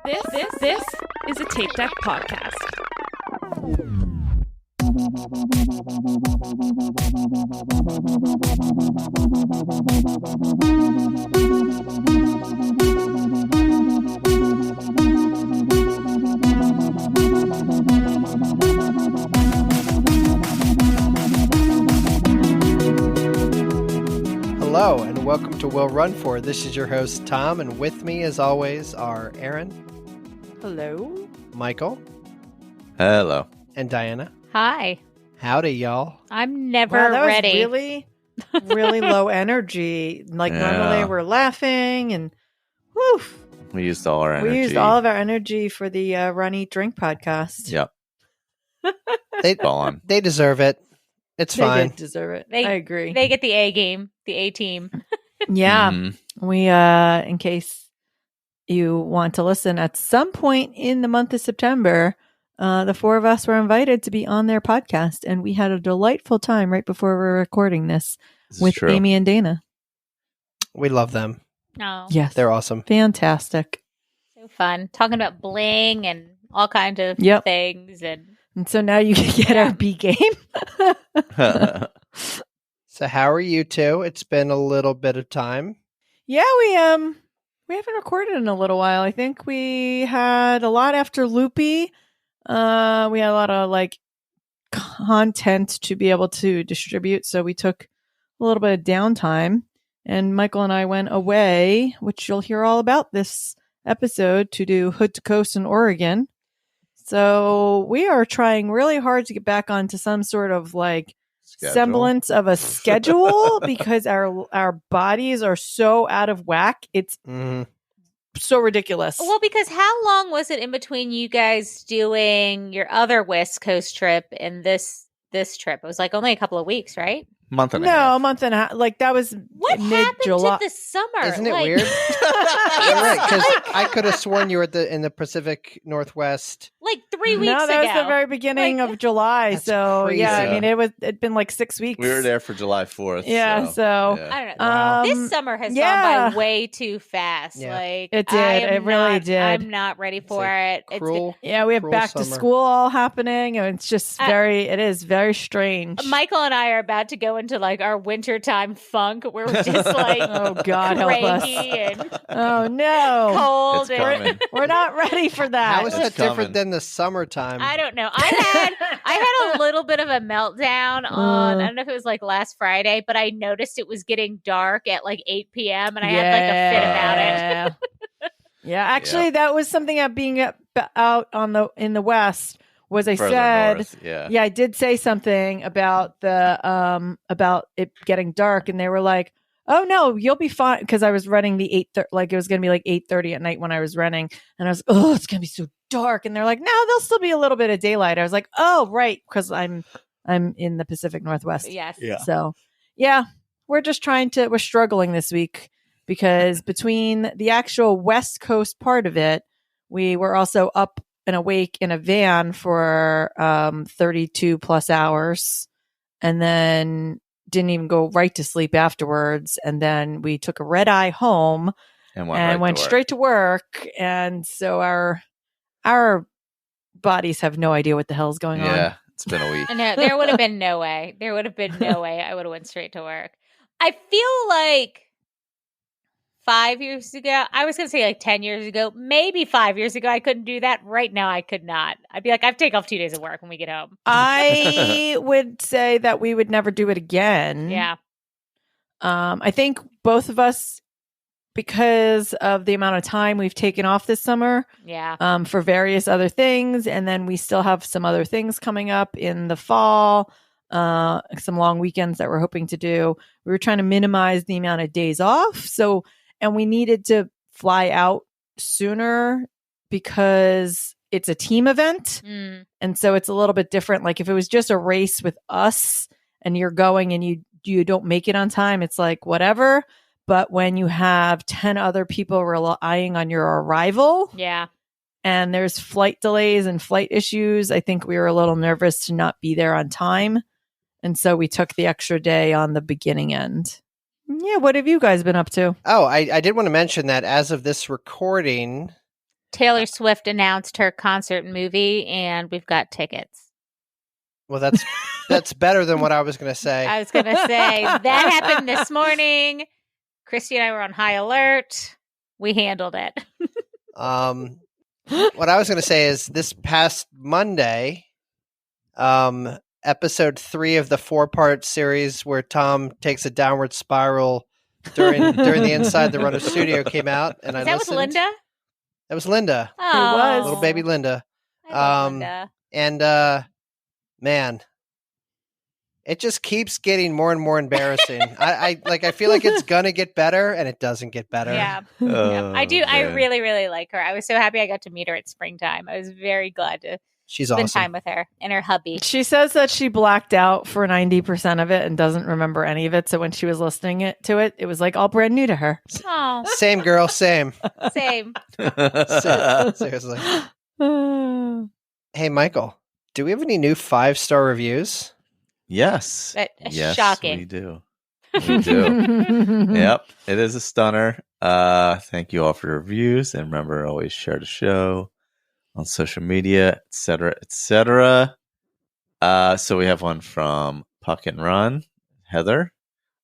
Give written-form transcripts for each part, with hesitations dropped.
This is a Tape Deck podcast. Hello, and welcome to We'll Run For. This is your host, Tom, and with me, as always, are Erin. Hello. Michael. Hello. And Diana. Hi. Howdy, y'all. I'm never Wow, that ready. was really low energy. Like normally we're laughing and woof. We used all our energy. We used all of our energy for the Run, Eat, Drink podcast. Yep. They Gone. they deserve it. It's They fine. did deserve it. They- I agree. They get the A game, the A team. Yeah. Mhm. We, in case you want to listen, at some point in the month of September, the four of us were invited to be on their podcast, and we had a delightful time right before we were recording this This is with true. Amy and Dana. We love them. No. Yes. They're awesome. Fantastic. So fun. Talking about bling and all kinds of Yep. things. And And so now you can get our B game. So how are you two? It's been a little bit of time. Yeah, we haven't recorded in a little while. I think we had a lot after Loopy. We had a lot of like content to be able to distribute, so we took a little bit of downtime. And Michael and I went away, which you'll hear all about this episode, to do Hood to Coast in Oregon. So we are trying really hard to get back onto some sort of like Schedule. semblance of a schedule because our bodies are so out of whack. It's Mhm. so ridiculous. well, because how long was it in between you guys doing your other West Coast trip and this trip? It was like only a couple of weeks, right? Month and a No, half. a month and a half. Like that was What happened mid-July. to the summer? Isn't it Like, weird? You're right, because I could have sworn you were in the Pacific Northwest. Like 3 weeks No, that ago. was the very beginning Like- of July. That's So yeah, I crazy. mean it'd been like 6 weeks. We were there for July 4th. Yeah, so yeah. I don't know. Wow. This summer has yeah. gone by way too fast. Yeah. Like It did. I am It really not- did. I'm not ready for it. It's Cruel. yeah, we have Cruel back to summer. school all happening, and it's just it is very strange. Michael and I are about to go into like our wintertime funk where we're just like Oh God, help us! cranky and Oh no, cold. It's And coming. we're not ready for that. How is that It's coming. different than the summertime? I don't know. I had a little bit of a meltdown on I don't know if it was like last Friday, but I noticed it was getting dark at like 8 p.m. and I had like a fit about it. Yeah, actually, that was something at being out in the West. Was I Further said? north, yeah. Yeah, I did say something about about it getting dark, and they were like, "Oh no, you'll be fine," because I was running the 8:30, like it was going to be like 8:30 at night when I was running, and I was, "Oh, it's going to be so dark," and they're like, "No, there'll still be a little bit of daylight." I was like, "Oh, right," because I'm in the Pacific Northwest. Yes. Yeah. So, yeah, we're struggling this week because between the actual West Coast part of it, we were also up and awake in a van for 32 plus hours, and then didn't even go right to sleep afterwards. And then we took a red eye home And and went went straight to work. And so our bodies have no idea what the hell is going on. Yeah, it's been a week. I know there would have been no way. There would have been no way I would have went straight to work. I feel like 5 years ago, I was going to say like 10 years ago, maybe 5 years ago, I couldn't do that. Right now, I could not. I'd be like, I've taken off 2 days of work when we get home. I would say that we would never do it again. Yeah. I think both of us, because of the amount of time we've taken off this summer, Yeah. for various other things, and then we still have some other things coming up in the fall, some long weekends that we're hoping to do. We were trying to minimize the amount of days off, and we needed to fly out sooner because it's a team event. Mm. And so it's a little bit different. Like if it was just a race with us and you're going and you don't make it on time, it's like whatever. But when you have 10 other people relying on your arrival Yeah. and there's flight delays and flight issues, I think we were a little nervous to not be there on time. And so we took the extra day on the beginning end. Yeah, what have you guys been up to? Oh, I did want to mention that as of this recording, Taylor Swift announced her concert movie, and we've got tickets. Well, that's better than what I was going to say. I was going to say that happened this morning. Christy and I were on high alert. We handled it. What I was going to say is this past Monday, episode 3 of the 4-part series where Tom takes a downward spiral during the Inside the Runner studio came out, and I listened. That was Linda? That was Linda. Oh, It was. Little baby Linda. I love Linda. And man, it just keeps getting more and more embarrassing. I feel like it's gonna get better, and it doesn't get better. Yeah. Oh, I do. I man. really, really like her. I was so happy I got to meet her at springtime. I was very glad to She's spend awesome. time with her and her hubby. She says that she blacked out for 90% of it and doesn't remember any of it. So when she was listening to it, it was like all brand new to her. Oh, Same girl, same. same. Seriously. Hey, Michael, do we have any new 5-star reviews? Yes. That's shocking. We do. We do. Yep. It is a stunner. Thank you all for your reviews. And remember, always share the show on social media, etc., etc. So we have one from Puck and Run, Heather.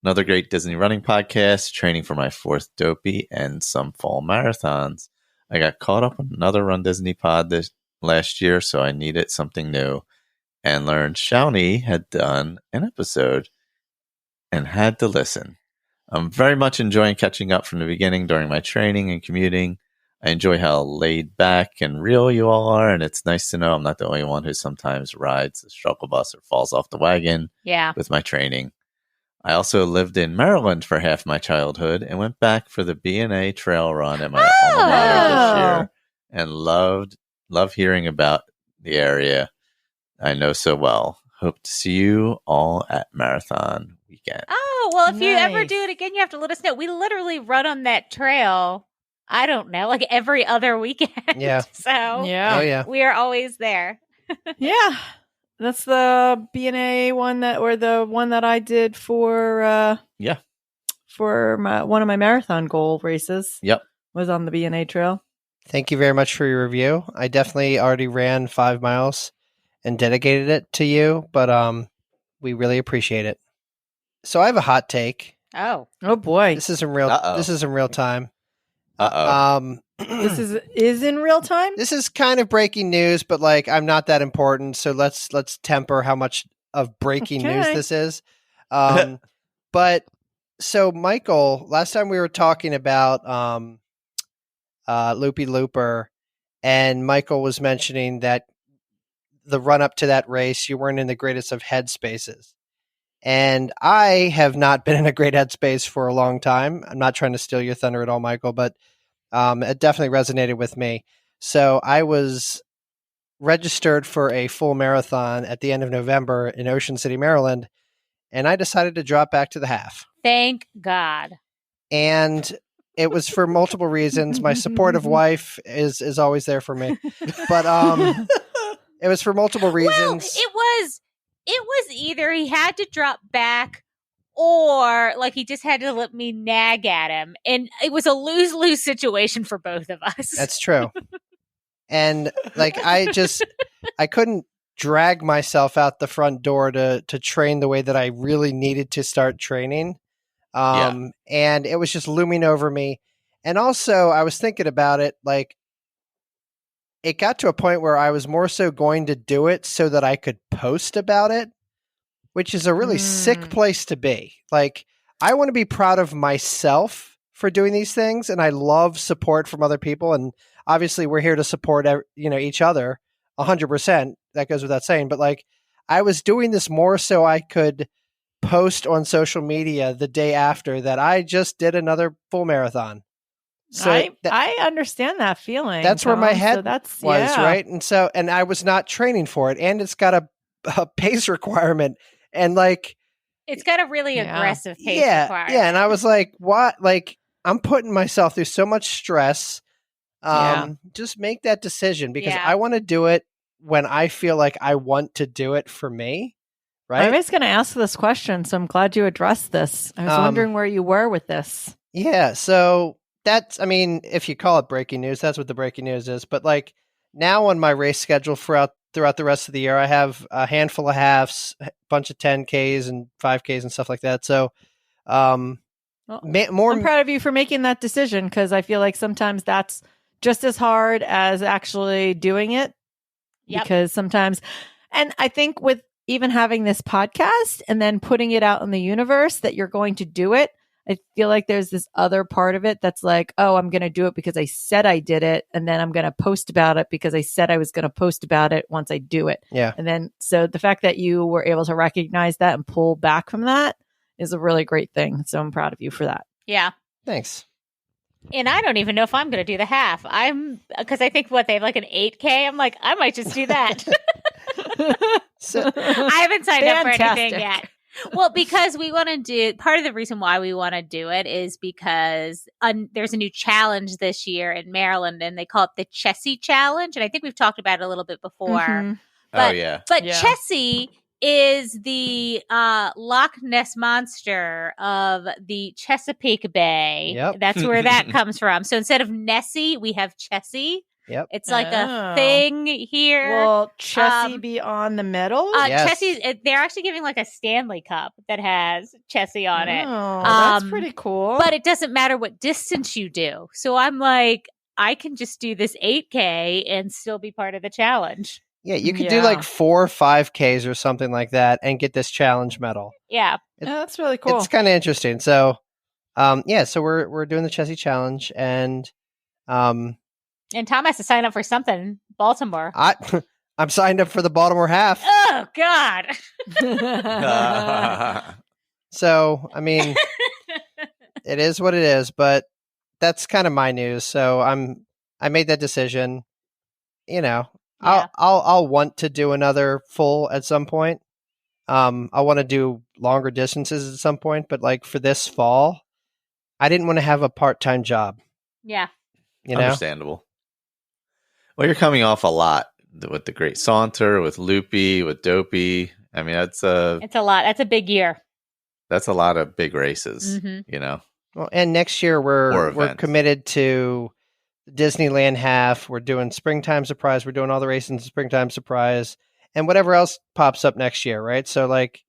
Another great Disney running podcast, training for my 4th dopey and some fall marathons. I got caught up on another Run Disney pod this last year, so I needed something new. And learned Shawnee had done an episode and had to listen. I'm very much enjoying catching up from the beginning during my training and commuting. I enjoy how laid back and real you all are, and it's nice to know I'm not the only one who sometimes rides the struggle bus or falls off the wagon with my training. I also lived in Maryland for half my childhood and went back for the B&A trail run at my alma mater this year, and love hearing about the area I know so well. Hope to see you all at marathon weekend. Oh, well, if you ever Nice. do it again, you have to let us know. We literally run on that trail, I don't know, like every other weekend. Yeah. So Yeah. Oh, yeah. we are always there. Yeah. That's the B&A one the one that I did for one of my marathon goal races. Yep. Was on the B&A trail. Thank you very much for your review. I definitely already ran 5 miles and dedicated it to you, but we really appreciate it. So I have a hot take. Oh. Oh boy. This is in real. Uh-oh. This is in real time. Uh-oh. This is in real time? This is kind of breaking news, but like I'm not that important, so let's temper how much of breaking news Okay. this is. But so Michael, last time we were talking about Loopy Looper, and Michael was mentioning that the run up to that race, you weren't in the greatest of headspaces. And I have not been in a great headspace for a long time. I'm not trying to steal your thunder at all, Michael, but it definitely resonated with me. So I was registered for a full marathon at the end of November in Ocean City, Maryland, and I decided to drop back to the half. Thank God. And it was for multiple reasons. My supportive wife is always there for me, but it was for multiple reasons. Well, it was either he had to drop back or like he just had to let me nag at him. And it was a lose-lose situation for both of us. That's true. And like I couldn't drag myself out the front door to train the way that I really needed to start training. And it was just looming over me. And also I was thinking about it, like it got to a point where I was more so going to do it so that I could post about it, which is a really sick place to be. Like I want to be proud of myself for doing these things, and I love support from other people. And obviously we're here to support, each other 100%. That goes without saying. But like I was doing this more so I could post on social media the day after that I just did another full marathon. So I understand that feeling. that's where my Tom. head So that's was, yeah. right? And I was not training for it, and it's got a pace requirement, and like It's got a really Yeah. aggressive pace requirement. yeah, and I was like, what? Like I'm putting myself through so much stress. Just make that decision because Yeah. I want to do it when I feel like I want to do it for me, right? I was going to ask this question, so I'm glad you addressed this. I was wondering where you were with this. Yeah, so that's, I mean, if you call it breaking news, that's what the breaking news is. But like now on my race schedule throughout the rest of the year, I have a handful of halves, a bunch of 10Ks and 5Ks and stuff like that. So, Well, more. I'm proud of you for making that decision, because I feel like sometimes that's just as hard as actually doing it. Yep. Because sometimes, and I think with even having this podcast and then putting it out in the universe that you're going to do it, I feel like there's this other part of it that's like, oh, I'm going to do it because I said I did it. And then I'm going to post about it because I said I was going to post about it once I do it. Yeah. And then, so the fact that you were able to recognize that and pull back from that is a really great thing. So I'm proud of you for that. Yeah. Thanks. And I don't even know if I'm going to do the half. Because I think they have like an 8K. I'm like, I might just do that. So, I haven't signed up for anything Fantastic. yet. Well, because we want to do, part of the reason why we want to do it is because there's a new challenge this year in Maryland, and they call it the Chessie Challenge. And I think we've talked about it a little bit before. Mhm. Oh yeah. But Yeah. Chessie is the Loch Ness monster of the Chesapeake Bay. Yep. That's where that comes from. So instead of Nessie, we have Chessie. Yep. It's like Oh. a thing here. Will Chessie Um, be on the medal? Yes. Chessie, they're actually giving like a Stanley Cup that has Chessie on it. Oh, that's Um, pretty cool. But it doesn't matter what distance you do. So I'm like, I can just do this 8K and still be part of the challenge. Yeah, you could do Yeah. like 4 or 5Ks or something like that and get this challenge medal. Yeah. Yeah, that's really cool. It's kind of interesting. So, yeah, so we're doing the Chessie challenge, and And Tom has to sign up for something. Baltimore. I'm signed up for the Baltimore half. Oh, God. So, I mean, it is what it is, but that's kind of my news. So I made that decision. You know, Yeah. I'll want to do another full at some point. I want to do longer distances at some point, but like for this fall, I didn't want to have a part-time job. Yeah. You know, Understandable. Well, you're coming off a lot with the Great Saunter, with Loopy, with Dopey. I mean, It's a lot. That's a big year. that's a lot of big races. Mhm. You know, well, and next year Or we're events. committed to Disneyland half. We're doing Springtime Surprise. We're doing all the races in Springtime Surprise, and whatever else pops up next year, right? So, like,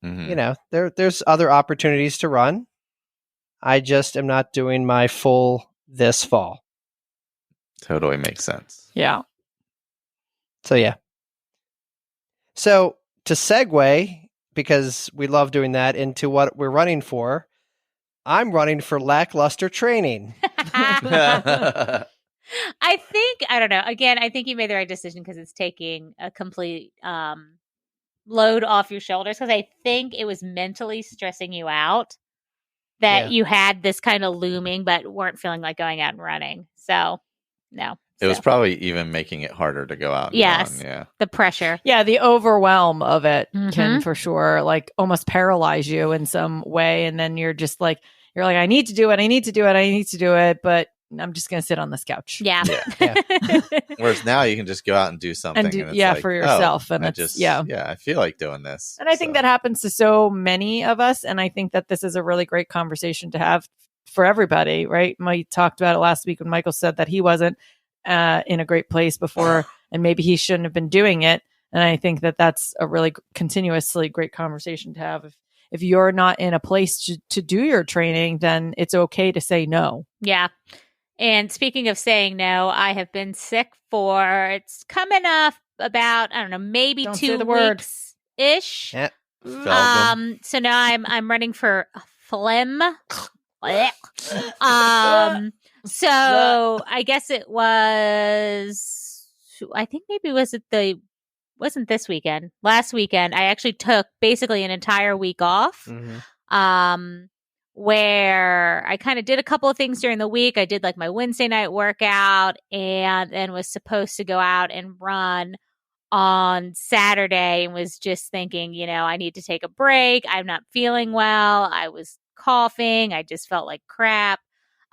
Mhm. you know, there's other opportunities to run. I just am not doing my full this fall. Totally makes sense. yeah. So yeah. So to segue, because we love doing that, into what we're running for, I'm running for lackluster training. I think, I don't know. Again, I think you made the right decision because it's taking a complete load off your shoulders, because I think it was mentally stressing you out that Yeah. you had this kind of looming but weren't feeling like going out and running. So, no. It was So, probably even making it harder to go out. And Yes. run, yeah. the pressure. Yeah, the overwhelm of it can Mhm. for sure like almost paralyze you in some way. And then you're like, I need to do it, but I'm just going to sit on this couch. Yeah. Whereas now you can just go out and do something. And do- it's yeah, like, for yourself, Oh, and I it's- just, yeah. I feel like doing this. And I think that happens to so many of us. And I think that this is a really great conversation to have for everybody, right? We talked about it last week when Michael said that he wasn't in a great place before, and maybe he shouldn't have been doing it. And I think that that's a really continuously great conversation to have. If you're not in a place to do your training, then it's okay to say no. Yeah. And speaking of saying no, I have been sick it's coming up about, I don't know, maybe Don't say 2 the word. weeks ish. Yeah. Feldman. So now I'm running for phlegm. So I guess it was, I think maybe wasn't this weekend, last weekend. I actually took basically an entire week off. Where I kind of did a couple of things during the week. I did like my Wednesday night workout and then was supposed to go out and run on Saturday, and was just thinking, I need to take a break. I'm not feeling well. I was coughing. I just felt like crap.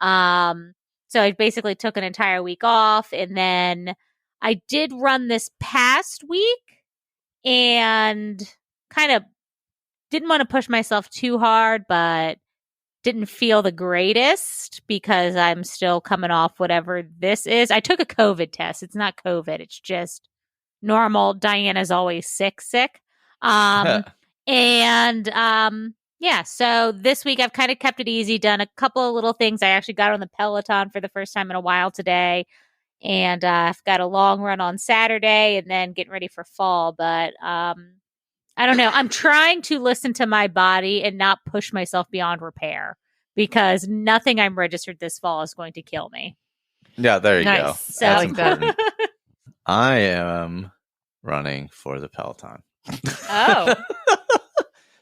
So I basically took an entire week off, and then I did run this past week and kind of didn't want to push myself too hard, but didn't feel the greatest because I'm still coming off whatever this is. I took a COVID test. It's not COVID. It's just normal. Diana's always sick. Yeah, so this week I've kind of kept it easy, done a couple of little things. I actually got on the Peloton for the first time in a while today, and I've got a long run on Saturday and then getting ready for fall. But I don't know. I'm trying to listen to my body and not push myself beyond repair because nothing I'm registered this fall is going to kill me. Yeah, there you Nice. go. So- That's I like that. important. I am running for the Peloton. Oh.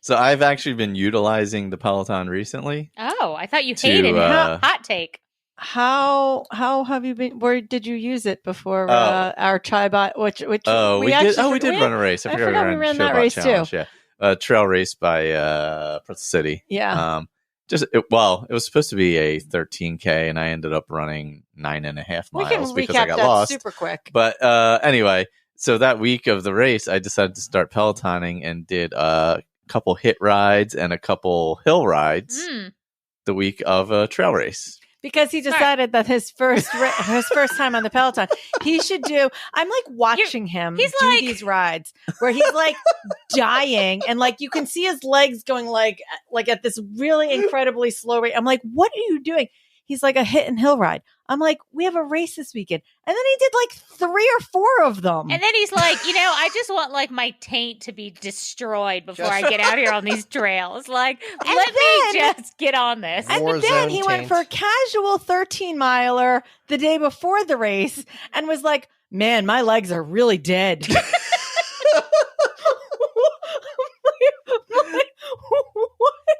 So I've actually been utilizing the Peloton recently. Oh, I thought you To, hated it. Hot take. How have you been? Where did you use it before our Tribot? Which We did run a race. I forgot we ran that Showbot race Challenge, too. Yeah, trail race by Pretzel City. Yeah. It was supposed to be a 13K, and I ended up running 9.5 We can miles because I recap got that lost. super quick. But anyway, so that week of the race, I decided to start Pelotoning and did a couple hit rides and a couple hill rides the week of a trail race. Because he decided that his first time on the Peloton, he should do. I'm like watching him do these rides where he's like dying, and like you can see his legs going like at this really incredibly slow rate. I'm like, what are you doing? He's like, a hit and hill ride. I'm like, we have a race this weekend, and then he did like 3 or 4 of them. And then he's like, I just want like my taint to be destroyed before I get out here on these trails. Like, let me just get on this. And then he went for a casual 13-miler the day before the race and was like, man, my legs are really dead.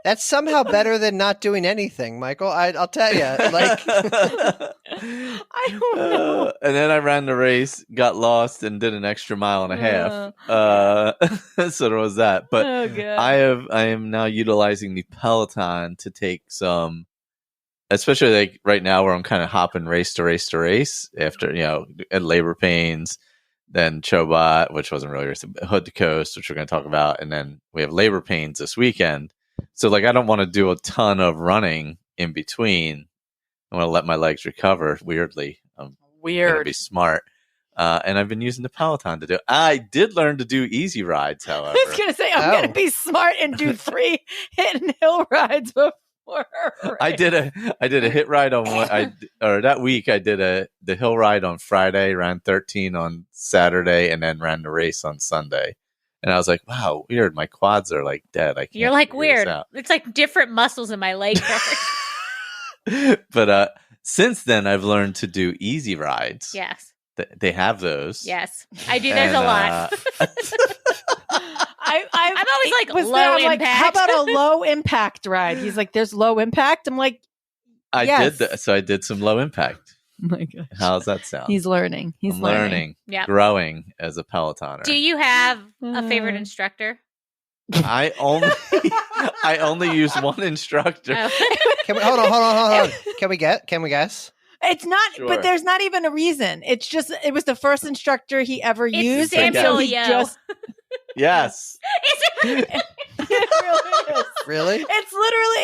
That's somehow better than not doing anything, Michael. I'll tell you. Like, I don't know. And then I ran the race, got lost, and did an extra mile and a half. So there was that. But Oh, God. I am now utilizing the Peloton to take some, especially like right now where I'm kind of hopping race to race to race after at labor pains, then Chobot, which wasn't really race, Hood to Coast, which we're going to talk about, and then we have labor pains this weekend. So like I don't want to do a ton of running in between. I want to let my legs recover. Weirdly, I'm going to be smart. And I've been using the Peloton to do it. I did learn to do easy rides, however. I was going to say, I'm going to be smart and do 3 hit and hill rides before. I did a hit ride on that week. I did the hill ride on Friday, ran 13 on Saturday, and then ran the race on Sunday. And I was like, wow, weird. My quads are like dead. I can't. You're like figure this weird. out. It's like different muscles in my leg. But since then, I've learned to do easy rides. Yes. They have those. Yes. I do those a lot. I'm always like low impact. Like, how about a low impact ride? He's like, there's low impact. I'm like, yes. So I did some low impact. Oh my gosh. How's that sound? He's learning. He's learning. Yep. Growing as a Pelotoner. Do you have a favorite instructor? I only use one instructor. Oh. can we hold on? Can we guess? It's not, Sure. but there's not even a reason. It's just, it was the first instructor he ever used. Samuel and so he Yo. just, Yes. it really is. Really?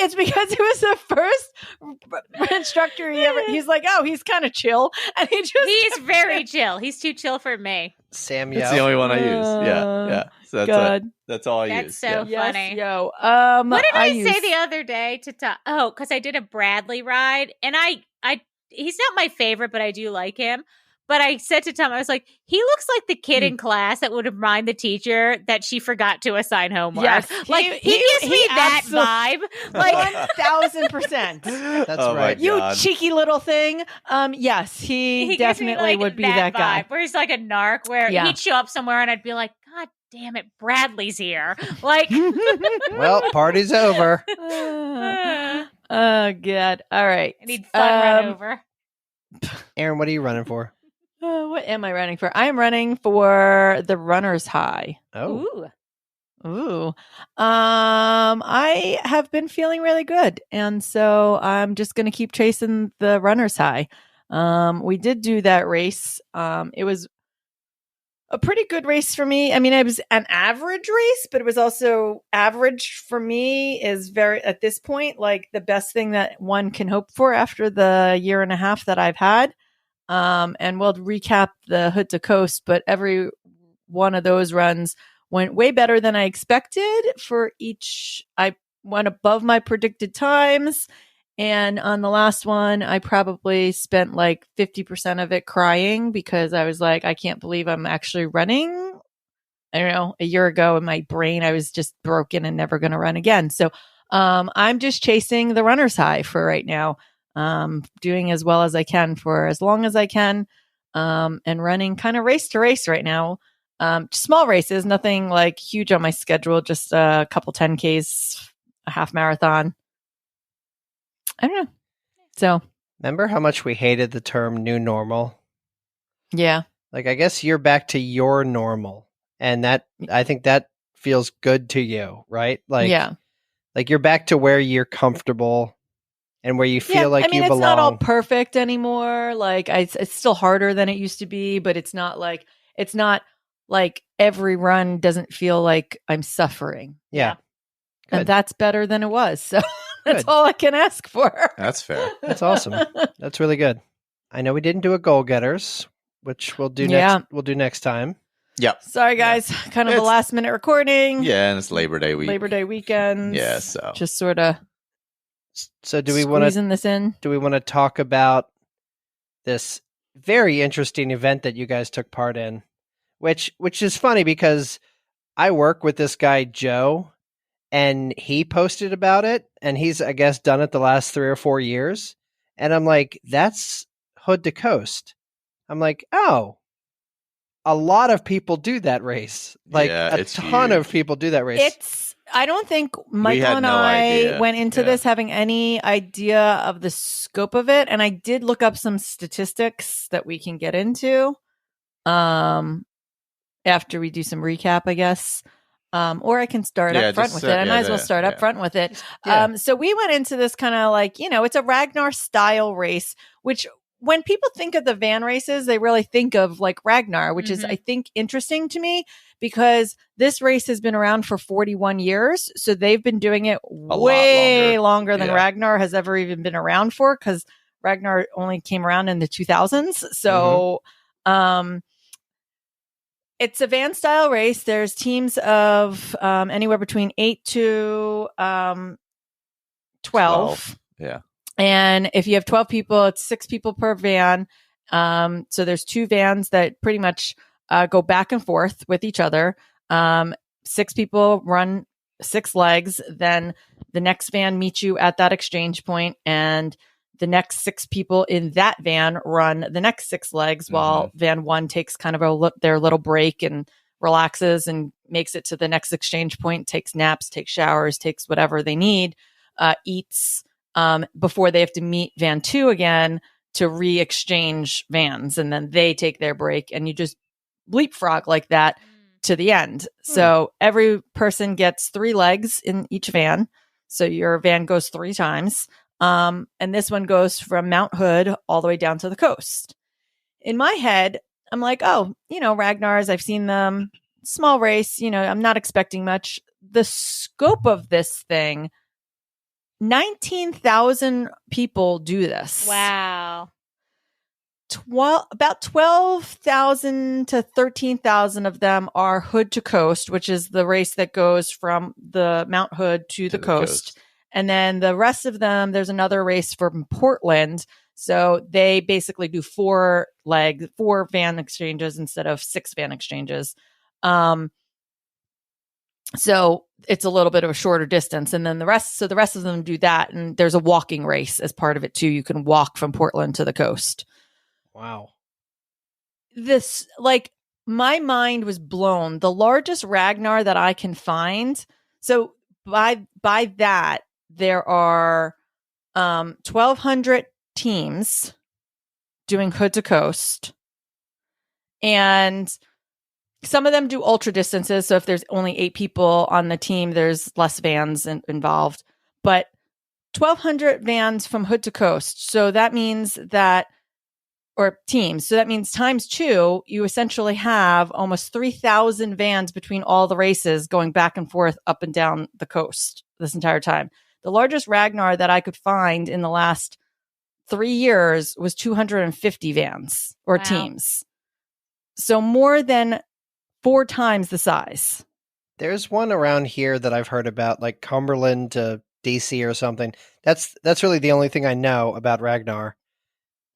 It's because it was the first instructor he's like, oh, he's kind of chill. And he's very chill. He's too chill for me. Sam That's Yo. the only one I use. Yeah. So that's all I use. That's so Yeah. funny. Yo. What did I say the other day to Tom? Oh, because I did a Bradley ride, and I he's not my favorite, but I do like him. But I said to Tom, I was like, he looks like the kid in class that would remind the teacher that she forgot to assign homework. Yes, like he gives me that vibe. Like 1,000%. That's Oh my right. You God. cheeky little thing. Yes, he gives me, definitely like, would be that guy. vibe, where he's like a narc, where Yeah. he'd show up somewhere and I'd be like, God damn it, Bradley's here. Like, Well, party's over. Oh, God. All right. I need fun run over. Aaron, what are you running for? What am I running for? I'm running for the runner's high. Oh, Ooh. I have been feeling really good. And so I'm just going to keep chasing the runner's high. We did do that race. It was a pretty good race for me. I mean, it was an average race, but it was also average for me is very, at this point, like the best thing that one can hope for after the year and a half that I've had. And we'll recap the Hood to Coast, but every one of those runs went way better than I expected. For each, I went above my predicted times. And on the last one, I probably spent like 50% of it crying because I was like, I can't believe I'm actually running. I don't know, a year ago in my brain, I was just broken and never going to run again. So I'm just chasing the runner's high for right now, doing as well as I can for as long as I can, and running kind of race to race right now. Small races, nothing like huge on my schedule, just a couple 10Ks, a half marathon. I don't know. So, Remember how much we hated the term new normal? yeah. Like, I guess you're back to your normal. And that, I think that feels good to you, right? Like, yeah. like you're back to where you're comfortable and where you feel like I mean, you it's belong. not all perfect anymore. Like, it's still harder than it used to be, but it's not like every run doesn't feel like I'm suffering. Yeah. And Good. that's better than it was. So that's Good. all I can ask for. That's fair. That's awesome. That's really good. I know we didn't do a goal getters, which we'll do Yeah. next. We'll do next time. Yep. Sorry, guys. Kind of a It's- last minute recording. Yeah, and it's Labor Day week. Labor Day weekend. Yeah, so. Just sort of So do we want to squeezing this in? do we want to talk about this very interesting event that you guys took part in, which is funny because I work with this guy Joe, and he posted about it, and he's, I guess, done it the last 3 or 4 years, and I'm like, that's Hood to Coast. I'm like, oh, a lot of people do that race. Like Yeah, a it's ton of huge. people do that race. I don't think Michael had and no I idea. went into Yeah. this having any idea of the scope of it. And I did look up some statistics that we can get into after we do some recap, I guess. Or I can start Yeah, up front just with start- it. I yeah, might as well yeah, start yeah. up front with it. Yeah. So we went into this kind of like, it's a Ragnar style race, which when people think of the van races, they really think of like Ragnar, which is, Mhm. I think, interesting to me because this race has been around for 41 years. So they've been doing it lot way longer. longer than Yeah. Ragnar has ever even been around for because Ragnar only came around in the 2000s. So, it's a van style race. There's teams of anywhere between 8 to 12. Yeah. And if you have 12 people, it's 6 people per van. So there's 2 vans that pretty much go back and forth with each other. 6 people run 6 legs. Then the next van meets you at that exchange point, and the next 6 people in that van run the next 6 legs while van 1 takes kind of their little break and relaxes and makes it to the next exchange point, takes naps, takes showers, takes whatever they need, eats, before they have to meet van 2 again to re-exchange vans. And then they take their break and you just leapfrog like that to the end. So every person gets 3 legs in each van. So your van goes 3 times. And this one goes from Mount Hood all the way down to the coast. In my head, I'm like, oh, Ragnar's, I've seen them. Small race, I'm not expecting much. The scope of this thing, 19,000 people do this. Wow. About 12,000 to 13,000 of them are Hood to Coast, which is the race that goes from the Mount Hood to the coast. And then the rest of them, there's another race from Portland. So they basically do 4 van exchanges instead of 6 van exchanges. So it's a little bit of a shorter distance. And then the rest of them do that. And there's a walking race as part of it too. You can walk from Portland to the coast. Wow. This, like, my mind was blown. The largest Ragnar that I can find. So by that, there are 1,200 teams doing Hood to Coast. And some of them do ultra distances. So if there's only 8 people on the team, there's less vans involved. But 1,200 vans from Hood to Coast. So that means that or teams. So that means times 2, you essentially have almost 3,000 vans between all the races going back and forth up and down the coast this entire time. The largest Ragnar that I could find in the last 3 years was 250 vans or Wow. teams. So more than 4 times the size. There's one around here that I've heard about, like Cumberland to DC or something. That's really the only thing I know about Ragnar.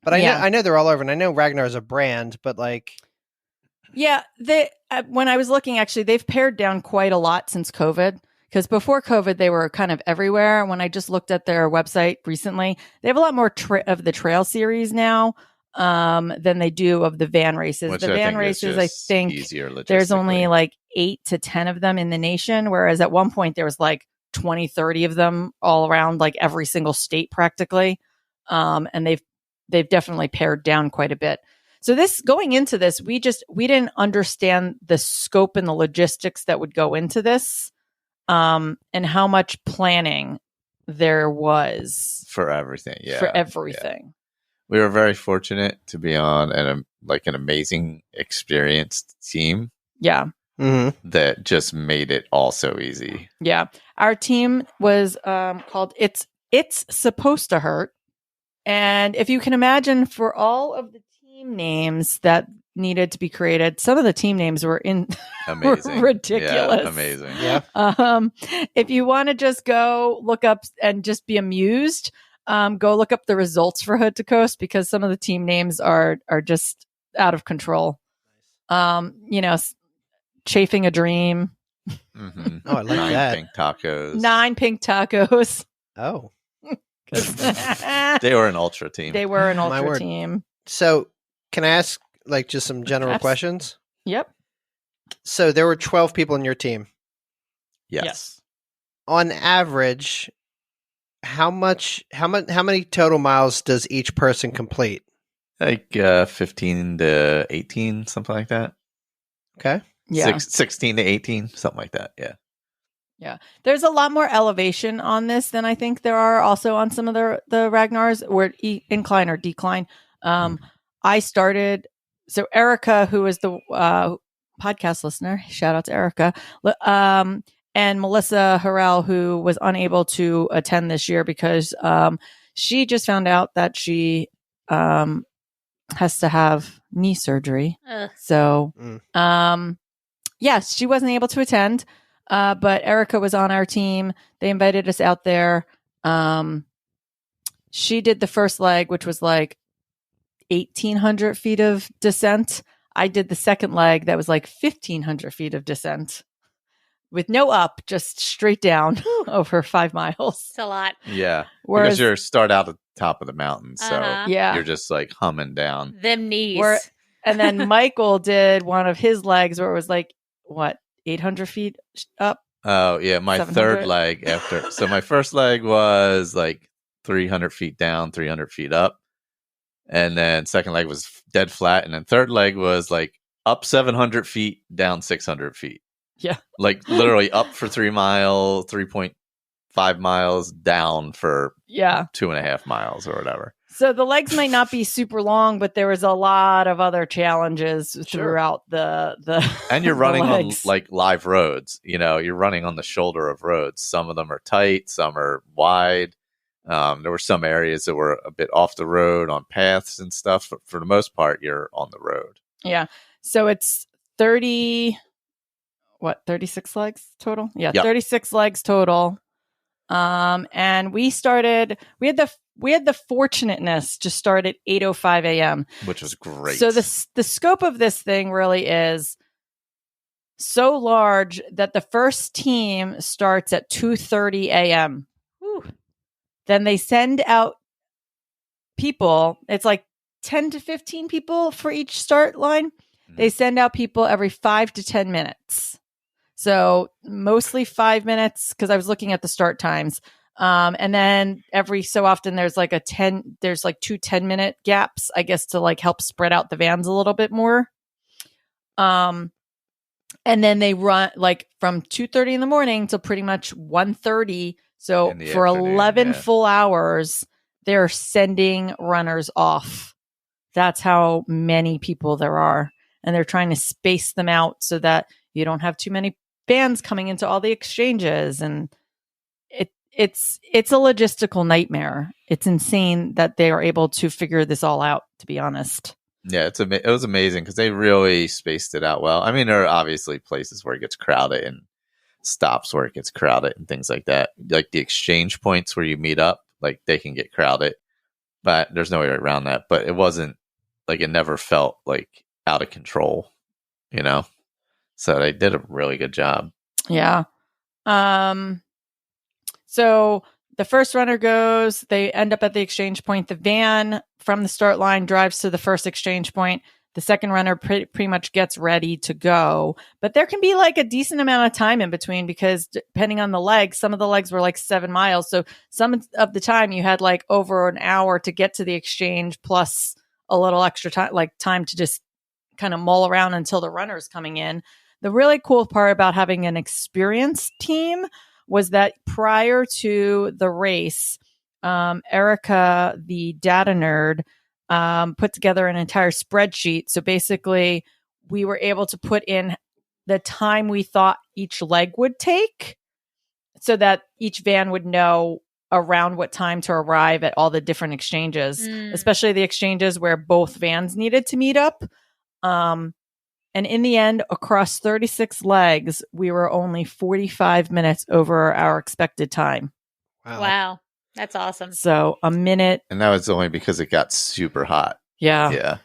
But I know they're all over, and I know Ragnar is a brand, but like, yeah, they when I was looking, actually, they've pared down quite a lot since COVID. Because before COVID, they were kind of everywhere. When I just looked at their website recently, they have a lot more of the trail series now than they do of the van races. Which the I van think is races, I just think easier there's only logistically. like 8 to 10 of them in the nation, whereas at one point there was like 20, 30 of them all around like every single state practically. And they've definitely pared down quite a bit. So this going into this, we didn't understand the scope and the logistics that would go into this, and how much planning there was For everything. Yeah. for everything. We were very fortunate to be on an amazing, experienced team Yeah. that just made it all so easy. Yeah. Our team was called It's Supposed to Hurt. And if you can imagine, for all of the team names that needed to be created, some of the team names were Amazing. ridiculous. Yeah, amazing. yeah. If you want to just go look up and just be amused, go look up the results for Hood to Coast, because some of the team names are just out of control. Chafing a Dream. Mm-hmm. Oh, I like 9 that. pink tacos. 9 pink tacos. Oh, They were an ultra team. They were an My ultra word. team. so can I ask like just some general Abs- questions? Yep. So there were 12 people in your team. Yes. On average, how many total miles does each person complete? Like 15 to 18, something like that. Okay. Yeah. 16 to 18, something like that. Yeah. There's a lot more elevation on this than I think there are also on some of the Ragnars, or incline or decline. I started, so Erica, who is the podcast listener, shout out to Erica, and Melissa Harrell, who was unable to attend this year because she just found out that she has to have knee surgery. Ugh. So, yes, she wasn't able to attend. But Erica was on our team. They invited us out there. She did the first leg, which was like 1,800 feet of descent. I did the second leg that was like 1,500 feet of descent with no up, just straight down over 5 miles. It's a lot. Yeah. Whereas, Because you start out at the top of the mountain. So yeah. you're just like humming down. Them knees. And then Michael did one of his legs where it was like, 800 feet up? Oh, yeah. My 700? third leg after. So my first leg was like 300 feet down, 300 feet up. And then second leg was dead flat. And then third leg was like up 700 feet, down 600 feet. Yeah. Like literally up for 3 miles, 3.5 miles, down for 2.5 miles or whatever. So the legs might not be super long, but there was a lot of other challenges throughout the And you're the running on legs. like live roads. You're running on the shoulder of roads. Some of them are tight, some are wide. There were some areas that were a bit off the road on paths and stuff. But for the most part, you're on the road. Yeah. So it's 36 legs total? Yeah, Yep. 36 legs total. And we had the fortunateness to start at 8:05 a.m. Which was great. So the scope of this thing really is so large that the first team starts at 2:30 a.m. Then they send out people. It's like 10 to 15 people for each start line. They send out people every 5 to 10 minutes. So mostly 5 minutes, because I was looking at the start times. And then every so often there's like there's like 2 10-minute gaps, I guess, to like help spread out the vans a little bit more. And then they run like from 2:30 in the morning to pretty much 1:30. So In the for afternoon, 11 yeah. full hours, they're sending runners off that's how many people there are. And they're trying to space them out so that you don't have too many fans coming into all the exchanges. And it's a logistical nightmare. It's insane that they are able to figure this all out, to be honest. Yeah, it was amazing because they really spaced it out well. I mean, there are obviously places where it gets crowded and stops where it gets crowded and things like that. Like the exchange points where you meet up, like they can get crowded, but there's no way around that. But it wasn't like it never felt like out of control, you know? So they did a really good job. Yeah. So the first runner goes, they end up at the exchange point. The van from the start line drives to the first exchange point. The second runner pretty much gets ready to go. But there can be like a decent amount of time in between because depending on the legs, some of the legs were like 7 miles. So some of the time you had like over an hour to get to the exchange plus a little extra time, like time to just kind of mull around until the runner's coming in. The really cool part about having an experienced team was that prior to the race, Erica, the data nerd, put together an entire spreadsheet. So basically, we were able to put in the time we thought each leg would take so that each van would know around what time to arrive at all the different exchanges, especially the exchanges where both vans needed to meet up. And in the end, across 36 legs, we were only 45 minutes over our expected time. Wow. That's awesome. So a minute. And that was only because it got super hot. Yeah. Yeah.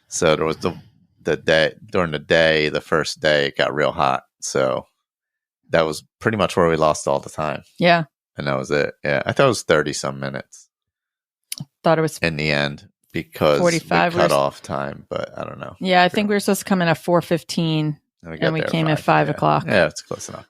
So there was the day during the day, the first day, it got real hot. So that was pretty much where we lost all the time. Yeah. And that was it. Yeah. I thought it was 30 some minutes. Thought it was in the end because 45 we cut off time, but I don't know. Yeah. I think we were supposed to come in at 4:15 and we came at 5 o'clock. Yeah. It's close enough.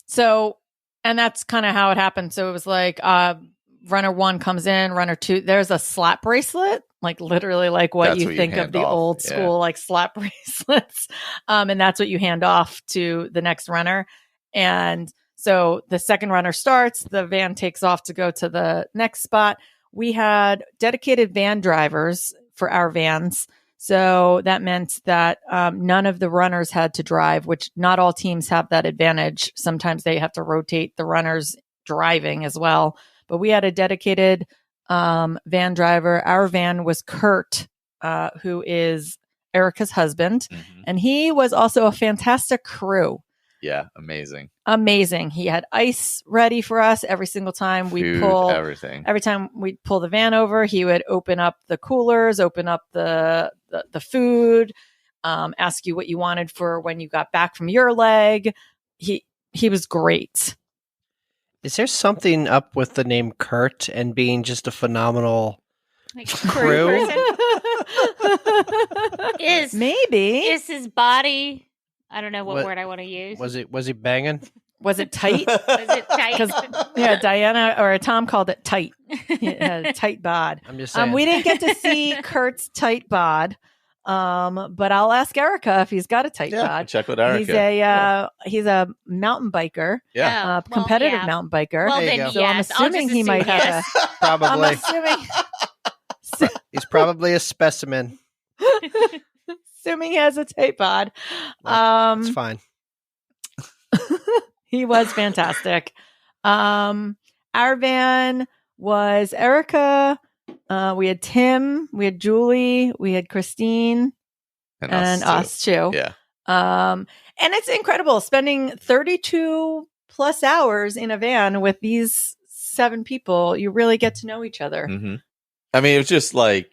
So, and that's kind of how it happened. So it was like, runner 1 comes in, runner 2, there's a slap bracelet, like literally like what you think of the old school, like slap bracelets. And that's what you hand off to the next runner. And so the second runner starts, the van takes off to go to the next spot. We had dedicated van drivers for our vans. So that meant that none of the runners had to drive, which not all teams have that advantage. Sometimes they have to rotate the runners driving as well. But we had a dedicated van driver. Our van was Kurt, who is Erica's husband. Mm-hmm. And he was also a fantastic crew. Yeah, amazing. He had ice ready for us every single time we pull everything. Every time we'd pull the van over, he would open up the coolers, open up the food, ask you what you wanted for when you got back from your leg. He was great. Is there something up with the name Kurt and being just a phenomenal crew? Maybe his body? I don't know what word I want to use. Was he banging? Was it tight? Was it tight? Because Diana or Tom called it tight. It had a tight bod. I'm just saying. We didn't get to see Kurt's tight bod, but I'll ask Erica if he's got a tight bod. Check with Erica. He's a mountain biker. Yeah, competitive mountain biker. Well, then so I'm assuming he might have probably. I'm assuming he's probably a specimen. Assuming he has a tight bod. It's fine. He was fantastic. Our van was Erica. We had Tim. We had Julie. We had Christine. And us too. Yeah. And it's incredible spending 32 plus hours in a van with these 7 people. You really get to know each other. Mm-hmm. I mean, it was just like,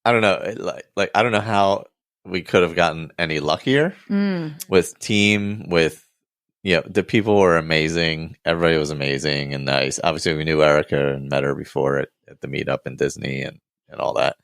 I don't know, like I don't know how we could have gotten any luckier with team, with, the people were amazing. Everybody was amazing and nice. Obviously, we knew Erica and met her before at the meetup in Disney and all that.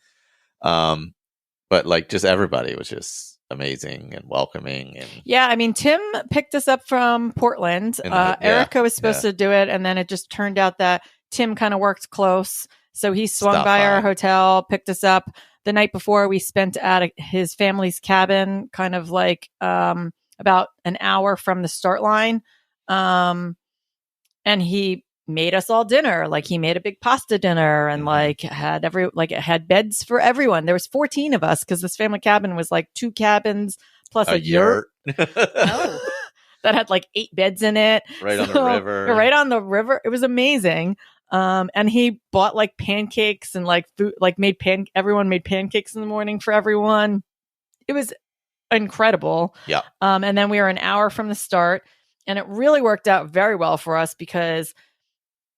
But like just everybody was just amazing and welcoming. And yeah, I mean, Tim picked us up from Portland. Erica was supposed to do it. And then it just turned out that Tim kind of worked close. So he swung by our hotel, picked us up. The night before, we spent at his family's cabin, kind of like about an hour from the start line. And he made us all dinner. Like he made a big pasta dinner and like it had beds for everyone. There was 14 of us because this family cabin was like 2 cabins plus a yurt. Oh. That had like 8 beds in it. Right on the river. Right on the river. It was amazing. And he bought like pancakes and like food, like everyone made pancakes in the morning for everyone. It was incredible. Yeah. And then we were an hour from the start, and it really worked out very well for us because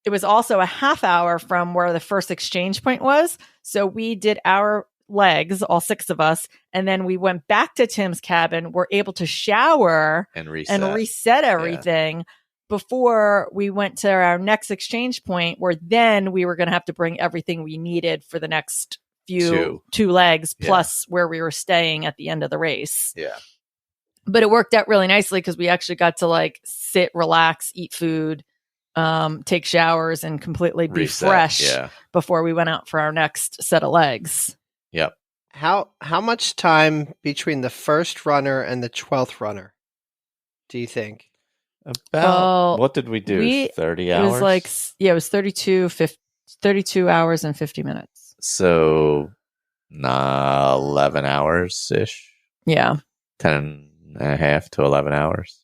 it was also a half hour from where the first exchange point was. So we did our legs, all 6 of us, and then we went back to Tim's cabin. We're able to shower and reset everything before we went to our next exchange point, where then we were going to have to bring everything we needed for the next two legs plus where we were staying at the end of the race. Yeah. But it worked out really nicely because we actually got to like sit, relax, eat food, take showers, and completely be fresh before we went out for our next set of legs. Yep. How much time between the first runner and the 12th runner do you think? About what did we do? 30 hours? It was like, it was 32 hours and 50 minutes. So 11 hours ish. Yeah. 10 and a half to 11 hours.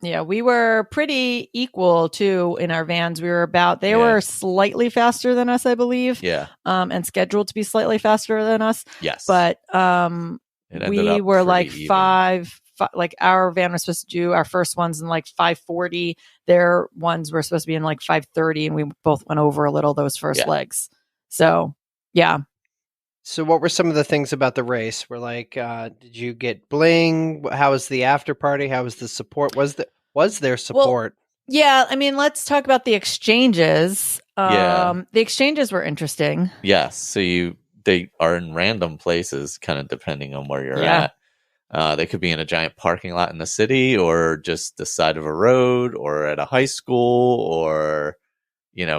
Yeah, we were pretty equal too in our vans. We were they were slightly faster than us, I believe. Yeah. And scheduled to be slightly faster than us. Yes. But we were like like our van was supposed to do our first ones in like 5:40. Their ones were supposed to be in like 5:30, and we both went over a little those first legs. So, yeah. So what were some of the things about the race? We're like, did you get bling? How was the after party? How was the support? Was there support? Well, yeah, I mean, let's talk about the exchanges. The exchanges were interesting. Yes. So they are in random places, kind of depending on where you're at. They could be in a giant parking lot in the city, or just the side of a road, or at a high school, or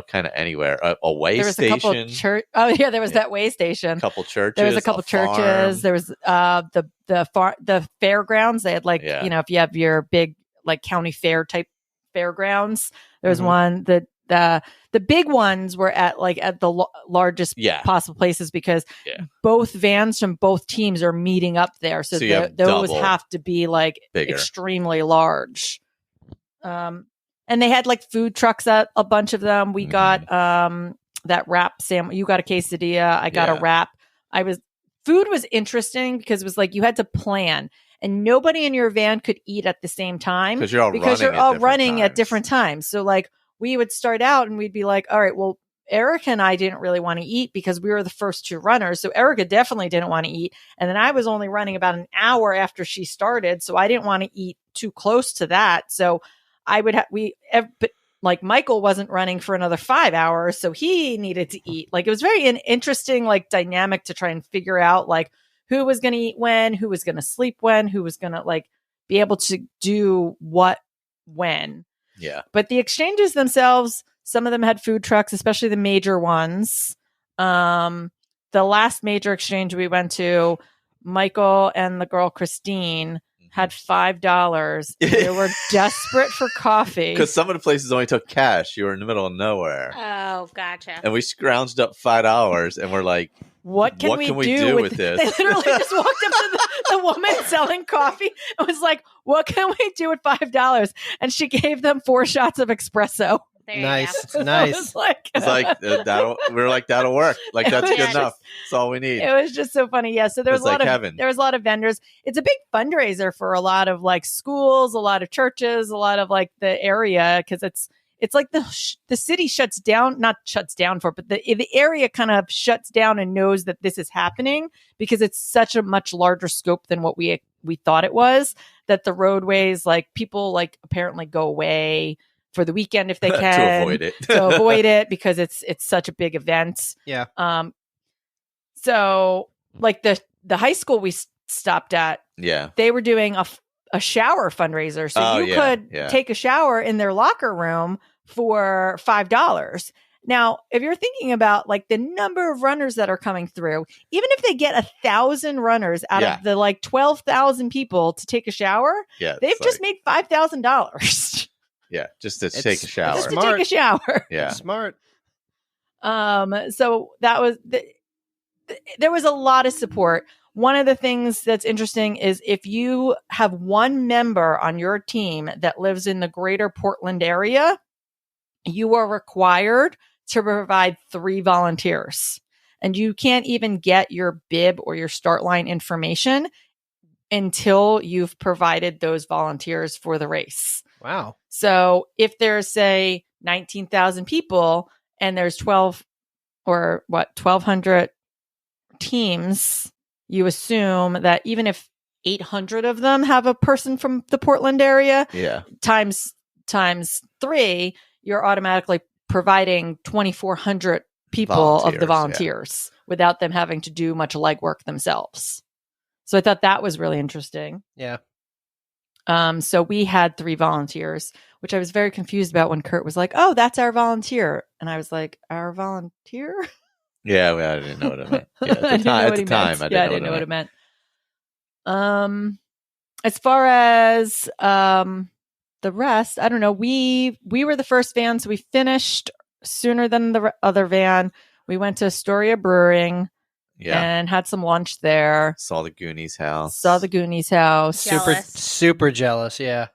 kind of anywhere. A way there was station. A couple church. Oh yeah, there was that way station. A couple churches. There was a couple churches. Farm. There was the fairgrounds. They had like if you have your big like county fair type fairgrounds. There was one that the big ones were at the largest possible places because both vans from both teams are meeting up there. So those have to be like bigger. Extremely large. And they had like food trucks at a bunch of them. We got that wrap sandwich. You got a quesadilla. I got a wrap. Food was interesting because it was like you had to plan, and nobody in your van could eat at the same time because you're all running at different times. So like we would start out and we'd be like, all right, well, Erica and I didn't really want to eat because we were the first 2 runners. So Erica definitely didn't want to eat. And then I was only running about an hour after she started. So I didn't want to eat too close to that. So I would like Michael wasn't running for another 5 hours, so he needed to eat. Like it was very interesting, like dynamic to try and figure out like who was going to eat when, who was going to sleep when, who was going to like be able to do what when. Yeah. But the exchanges themselves, some of them had food trucks, especially the major ones. The last major exchange we went to, Michael and the girl Christine had $5. They were desperate for coffee. Because some of the places only took cash. You were in the middle of nowhere. Oh, gotcha. And we scrounged up $5 and we're like, what can we do with this? They literally just walked up to the woman selling coffee and was like, what can we do with $5? And she gave them 4 shots of espresso. Nice. It's like that'll work. Like that's good enough. That's all we need. It was just so funny. Yeah. So there was a lot of vendors. It's a big fundraiser for a lot of like schools, a lot of churches, a lot of like the area because it's like the city not shuts down for, but the area kind of shuts down and knows that this is happening because it's such a much larger scope than what we thought it was. That the roadways, like people like apparently go away for the weekend if they can to avoid it because it's such a big event. Yeah. So like the high school we stopped at, they were doing a shower fundraiser. So you could take a shower in their locker room for $5. Now, if you're thinking about like the number of runners that are coming through, even if they get 1,000 runners out of the like 12,000 people to take a shower, they've just made $5,000. Yeah, just to It's- take a shower. Just to Smart. take a shower. Yeah. Smart. So that was there was a lot of support. One of the things that's interesting is if you have one member on your team that lives in the greater Portland area, you are required to provide 3 volunteers. And you can't even get your bib or your start line information until you've provided those volunteers for the race. Wow. So if there's, say, 19,000 people and there's 1,200 teams, you assume that even if 800 of them have a person from the Portland area, Yeah. times 3, you're automatically providing 2,400 people of the volunteers without them having to do much legwork themselves. So I thought that was really interesting. Yeah. So we had 3 volunteers, which I was very confused about when Kurt was like, "Oh, that's our volunteer," and I was like, "Our volunteer?" Yeah, well, I didn't know what it meant. Yeah, I didn't know what he time, meant. I I didn't know what it meant. As far as the rest, I don't know. We were the first van, so we finished sooner than the other van. We went to Astoria Brewing and had some lunch there. Saw the Goonies house. Super jealous. Yeah.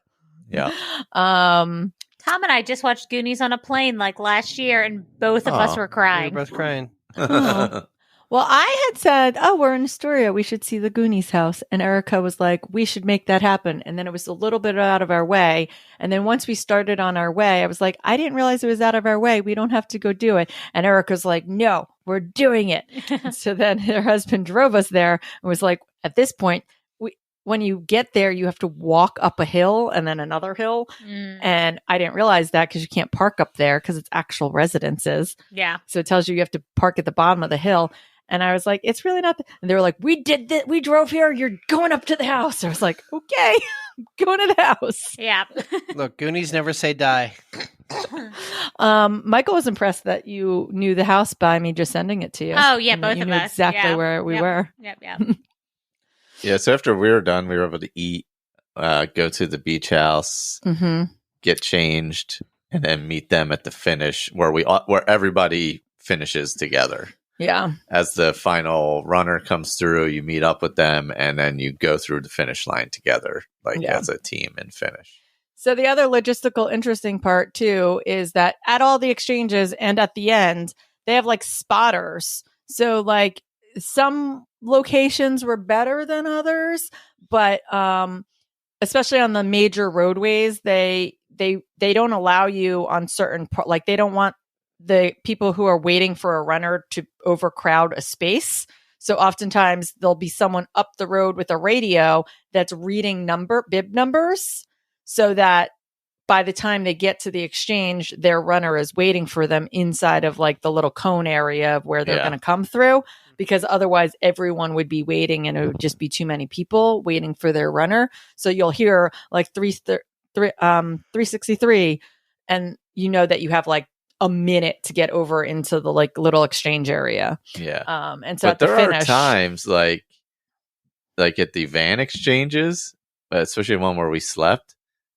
Yeah. Tom and I just watched Goonies on a plane like last year, and both of us were We were crying. both crying. Oh. Well, I had said, "Oh, we're in Astoria. We should see the Goonies house." And Erica was like, "We should make that happen." And then it was a little bit out of our way. And then once we started on our way, I was like, "I didn't realize it was out of our way. We don't have to go do it." And Erica's like, "No, we're doing it." So then her husband drove us there and was like, "At this point, when you get there, you have to walk up a hill and then another hill." And I didn't realize that because you can't park up there because it's actual residences. Yeah. So it tells you have to park at the bottom of the hill. And I was like, "It's really not." And they were like, "We did that. We drove here. You're going up to the house." I was like, "Okay, going to the house." Yeah. Look, Goonies never say die. Michael was impressed that you knew the house by me just sending it to you. Oh, yeah, And that both you of knew us. exactly Yeah. where we Yep. were. Yep. Yeah, so after we were done, we were able to eat, go to the beach house, get changed, and then meet them at the finish where everybody finishes together. Yeah. As the final runner comes through, you meet up with them, and then you go through the finish line together, as a team and finish. So the other logistical interesting part too is that at all the exchanges and at the end, they have like spotters. So like some locations were better than others, but especially on the major roadways, they don't allow you on certain like they don't want the people who are waiting for a runner to overcrowd a space. So oftentimes there'll be someone up the road with a radio that's reading bib numbers so that by the time they get to the exchange, their runner is waiting for them inside of like the little cone area of where they're going to come through, because otherwise everyone would be waiting and it would just be too many people waiting for their runner. So you'll hear like 363 and you know that you have like a minute to get over into the like little exchange area. Yeah. And so but there are times like at the van exchanges, especially one where we slept,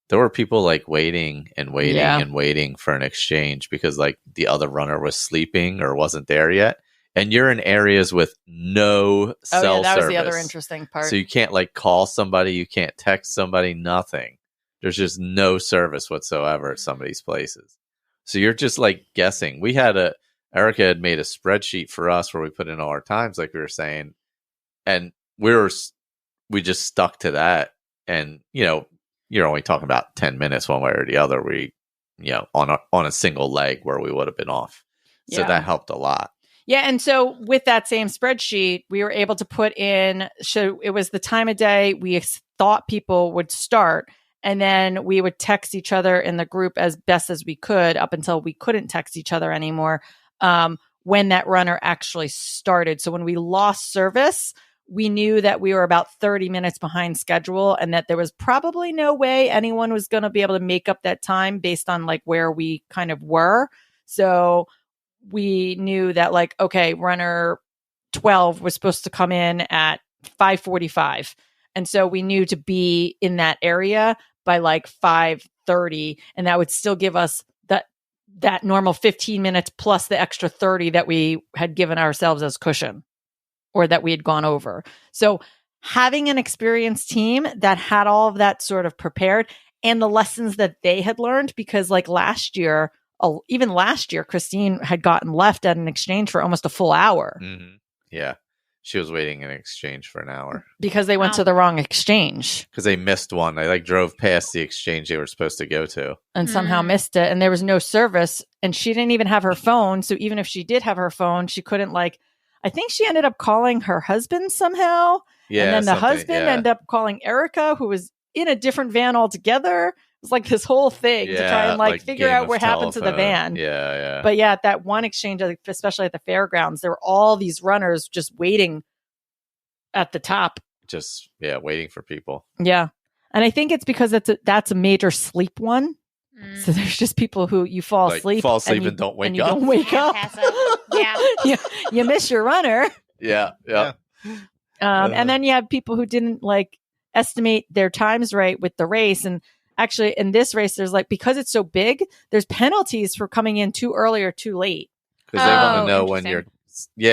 there were people like waiting and waiting for an exchange because like the other runner was sleeping or wasn't there yet. And you're in areas with no cell that service. was the other interesting part. So you can't like call somebody, you can't text somebody, nothing. There's just no service whatsoever at some of these places. So you're just like guessing. Erica had made a spreadsheet for us where we put in all our times, like we were saying, and we just stuck to that. And you're only talking about 10 minutes one way or the other. We, on a single leg where we would have been off. So that helped a lot. Yeah. And so with that same spreadsheet, we were able to put in, so it was the time of day we thought people would start. And then we would text each other in the group as best as we could up until we couldn't text each other anymore when that runner actually started. So when we lost service, we knew that we were about 30 minutes behind schedule and that there was probably no way anyone was going to be able to make up that time based on like where we kind of were. So we knew that like, okay, runner 12 was supposed to come in at 5:45. And so we knew to be in that area by like 5:30, and that would still give us that normal 15 minutes plus the extra 30 that we had given ourselves as cushion, or that we had gone over. So having an experienced team that had all of that sort of prepared, and the lessons that they had learned, because like even last year, Christine had gotten left at an exchange for almost a full hour. Mm-hmm. Yeah. She was waiting in exchange for an hour. Because they went to the wrong exchange. Because they missed one. They like drove past the exchange they were supposed to go to. And somehow missed it. And there was no service. And she didn't even have her phone. So even if she did have her phone, she couldn't I think she ended up calling her husband somehow. Yeah. And then the husband ended up calling Erica, who was in a different van altogether. It was like this whole thing to try and figure out what happened to the van. Yeah, yeah. But yeah, at that one exchange, especially at the fairgrounds, there were all these runners just waiting at the top. Just, waiting for people. Yeah. And I think it's because that's a major sleep one. So there's just people who you fall asleep and don't wake up. You don't wake up. Yeah. you miss your runner. Yeah. And then you have people who didn't estimate their times right with the race. And actually in this race, there's because it's so big, there's penalties for coming in too early or too late. Because they want to know when you're,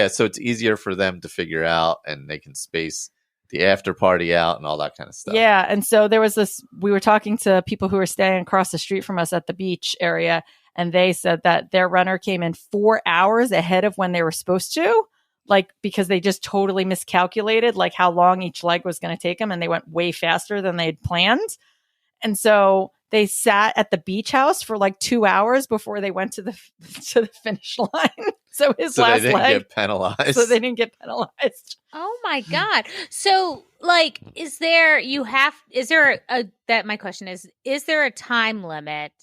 so it's easier for them to figure out, and they can space the after party out and all that kind of stuff. Yeah. And so there was we were talking to people who were staying across the street from us at the beach area, and they said that their runner came in 4 hours ahead of when they were supposed to, because they just totally miscalculated how long each leg was going to take them, and they went way faster than they'd planned. And so they sat at the beach house for 2 hours before they went to the finish line. So his last they didn't leg, get penalized. So they didn't get penalized. Oh my God. So my question is there a time limit,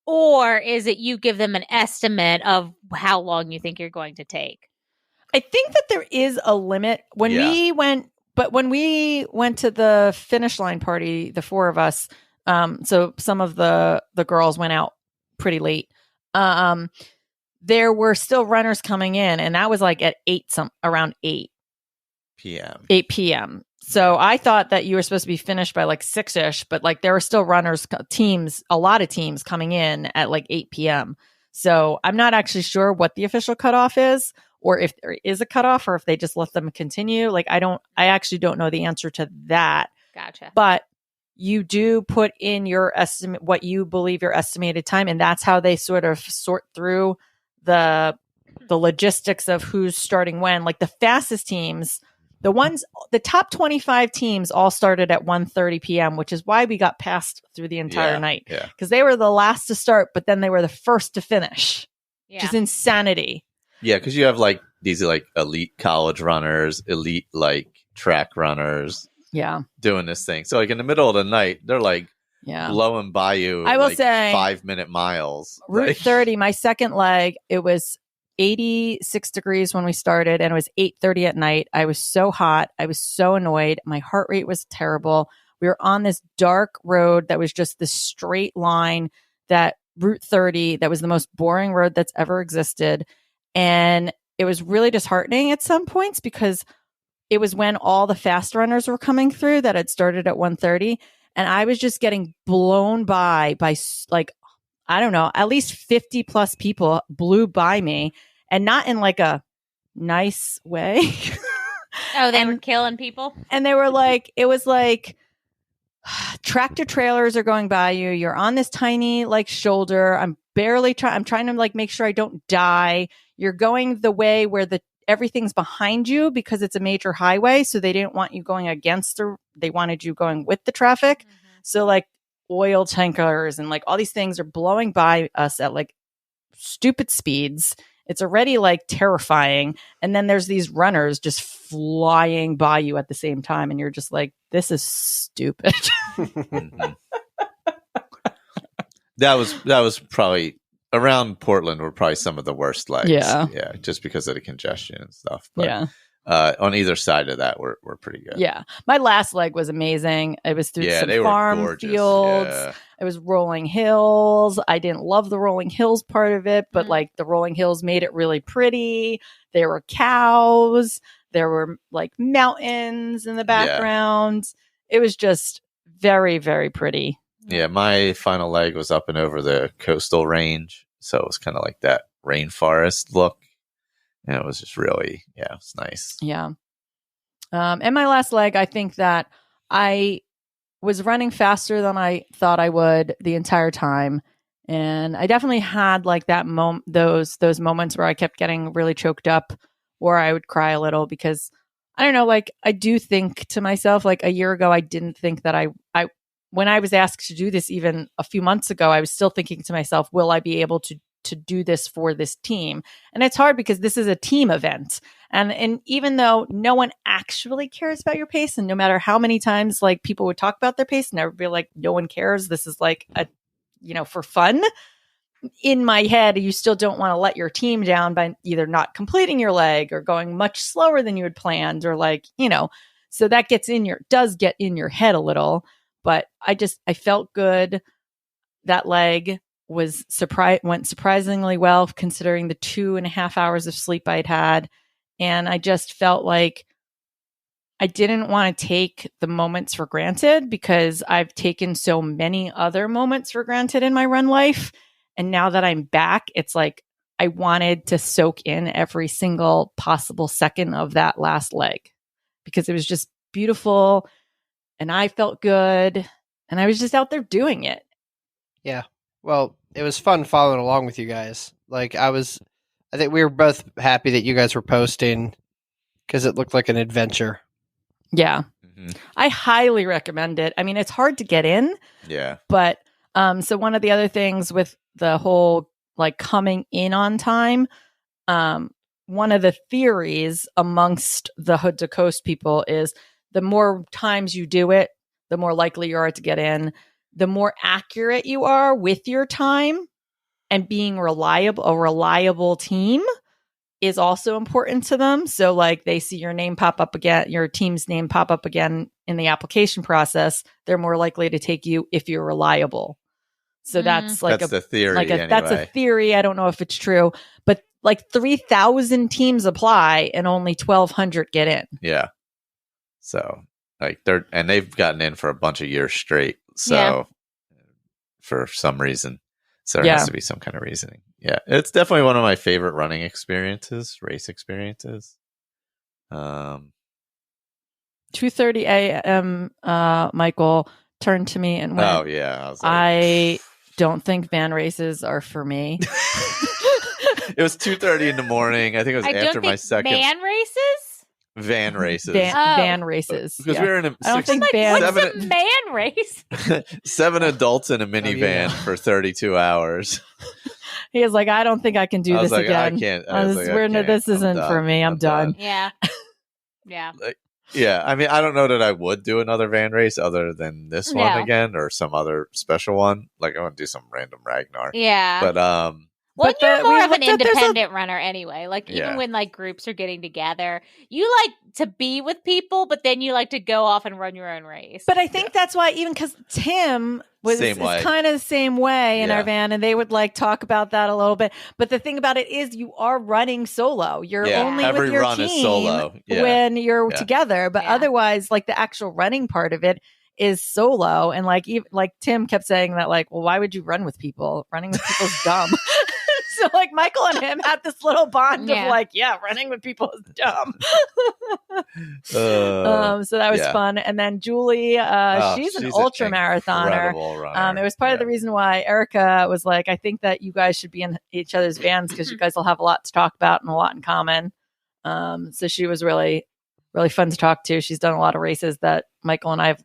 or is it you give them an estimate of how long you think you're going to take? I think that there is a limit. When we went to the finish line party, the four of us, so some of the girls went out pretty late. There were still runners coming in, and that was at around 8 p.m. 8 p.m. So I thought that you were supposed to be finished by 6-ish, but there were still a lot of teams coming in at 8 p.m. So I'm not actually sure what the official cutoff is, or if there is a cutoff, or if they just let them continue. I actually don't know the answer to that. Gotcha. But you do put in your estimate, what you believe your estimated time, and that's how they sort of sort through the logistics of who's starting when. The fastest teams, the top 25 teams all started at 1:30 p.m., which is why we got passed through the entire night. Yeah. Because they were the last to start, but then they were the first to finish, which is insanity. Yeah, because you have these elite college runners, elite track runners. Yeah. Doing this thing. So in the middle of the night, they're blowing by you. I will say 5-minute miles. Route 30, my second leg, it was 86 degrees when we started, and it was 8:30 at night. I was so hot. I was so annoyed. My heart rate was terrible. We were on this dark road that was just this straight line, that Route 30, that was the most boring road that's ever existed. And it was really disheartening at some points, because it was when all the fast runners were coming through that had started at 1:30. And I was just getting blown by I don't know, at least 50 plus people blew by me, and not in a nice way. Oh, they were killing people? And they were it was tractor trailers are going by you. You're on this tiny shoulder. I'm trying to make sure I don't die. You're going the way where everything's behind you, because it's a major highway. So they didn't want you going they wanted you going with the traffic. Mm-hmm. So oil tankers and all these things are blowing by us at stupid speeds. It's already terrifying. And then there's these runners just flying by you at the same time. And you're just this is stupid. Mm-hmm. That was probably around Portland were probably some of the worst legs. Yeah. Yeah. Just because of the congestion and stuff. But, yeah. On either side of that, we're pretty good. Yeah. My last leg was amazing. It was through some farm fields. Yeah. It was rolling hills. I didn't love the rolling hills part of it, but the rolling hills made it really pretty. There were cows. There were mountains in the background. Yeah. It was just very, very pretty. Yeah, my final leg was up and over the coastal range, so it was kind of like that rainforest look, and it was just really, it was nice. Yeah. And my last leg, I think that I was running faster than I thought I would the entire time. And I definitely had like that those moments where I kept getting really choked up, or I would cry a little because I don't know, like I do think to myself, like a year ago, I didn't think that I when I was asked to do this, even a few months ago, I was still thinking to myself, will I be able to do this for this team? And it's hard because this is a team event. And even though no one actually cares about your pace, and no matter how many times like people would talk about their pace and I would be like, no one cares. This is like a, for fun. In my head, you still don't want to let your team down by either not completing your leg or going much slower than you had planned, or like, so that does get in your head a little. But I felt good. That leg went surprisingly well considering the 2.5 hours of sleep I'd had. And I just felt like I didn't want to take the moments for granted because I've taken so many other moments for granted in my run life. And now that I'm back, it's like I wanted to soak in every single possible second of that last leg because it was just beautiful and I felt good and I was just out there doing it. Yeah. Well, it was fun following along with you guys. Like I think we were both happy that you guys were posting because it looked like an adventure. Yeah. Mm-hmm. I highly recommend it. I mean, it's hard to get in. Yeah. But so one of the other things with the whole like coming in on time, one of the theories amongst the Hood to Coast people is the more times you do it, the more likely you are to get in, the more accurate you are with your time, and being a reliable team is also important to them. So like they see your name pop up again, your team's name pop up again in the application process, they're more likely to take you if you're reliable. So that's like the theory. Anyway. That's a theory. I don't know if it's true, but like 3,000 teams apply and only 1,200 get in. Yeah. So like they've gotten in for a bunch of years straight. So for some reason, so there has to be some kind of reasoning. Yeah. It's definitely one of my favorite running race experiences. 2:30 a.m. Michael turned to me and went, "Oh yeah, I was like, I don't think van races are for me." It was 2:30 in the morning. I think it was after my second van races. Van races. Van races. Because we were in a I don't think what's a man race? 7 adults in a minivan for 32 hours. He was like, I don't think I can do this again. I can't. This isn't for me. I'm done. Yeah. Yeah. Yeah. I mean, I don't know that I would do another van race other than this one again or some other special one. Like I want to do some random Ragnar. Yeah. But well, you're more of an independent runner anyway. Like even when like groups are getting together, you like to be with people, but then you like to go off and run your own race. But I think that's why, even because Tim was kind of the same way in our van, and they would like talk about that a little bit. But the thing about it is, you are running solo. You're only with your team when you're together. But otherwise, like the actual running part of it is solo. And like Tim kept saying that, like, well, why would you run with people? Running with people's dumb. So like Michael and him had this little bond of like, running with people is dumb. So that was fun. And then Julie, she's an ultra marathoner. It was part of the reason why Erica was like, I think that you guys should be in each other's vans because you guys will have a lot to talk about and a lot in common. So she was really, really fun to talk to. She's done a lot of races that Michael and I have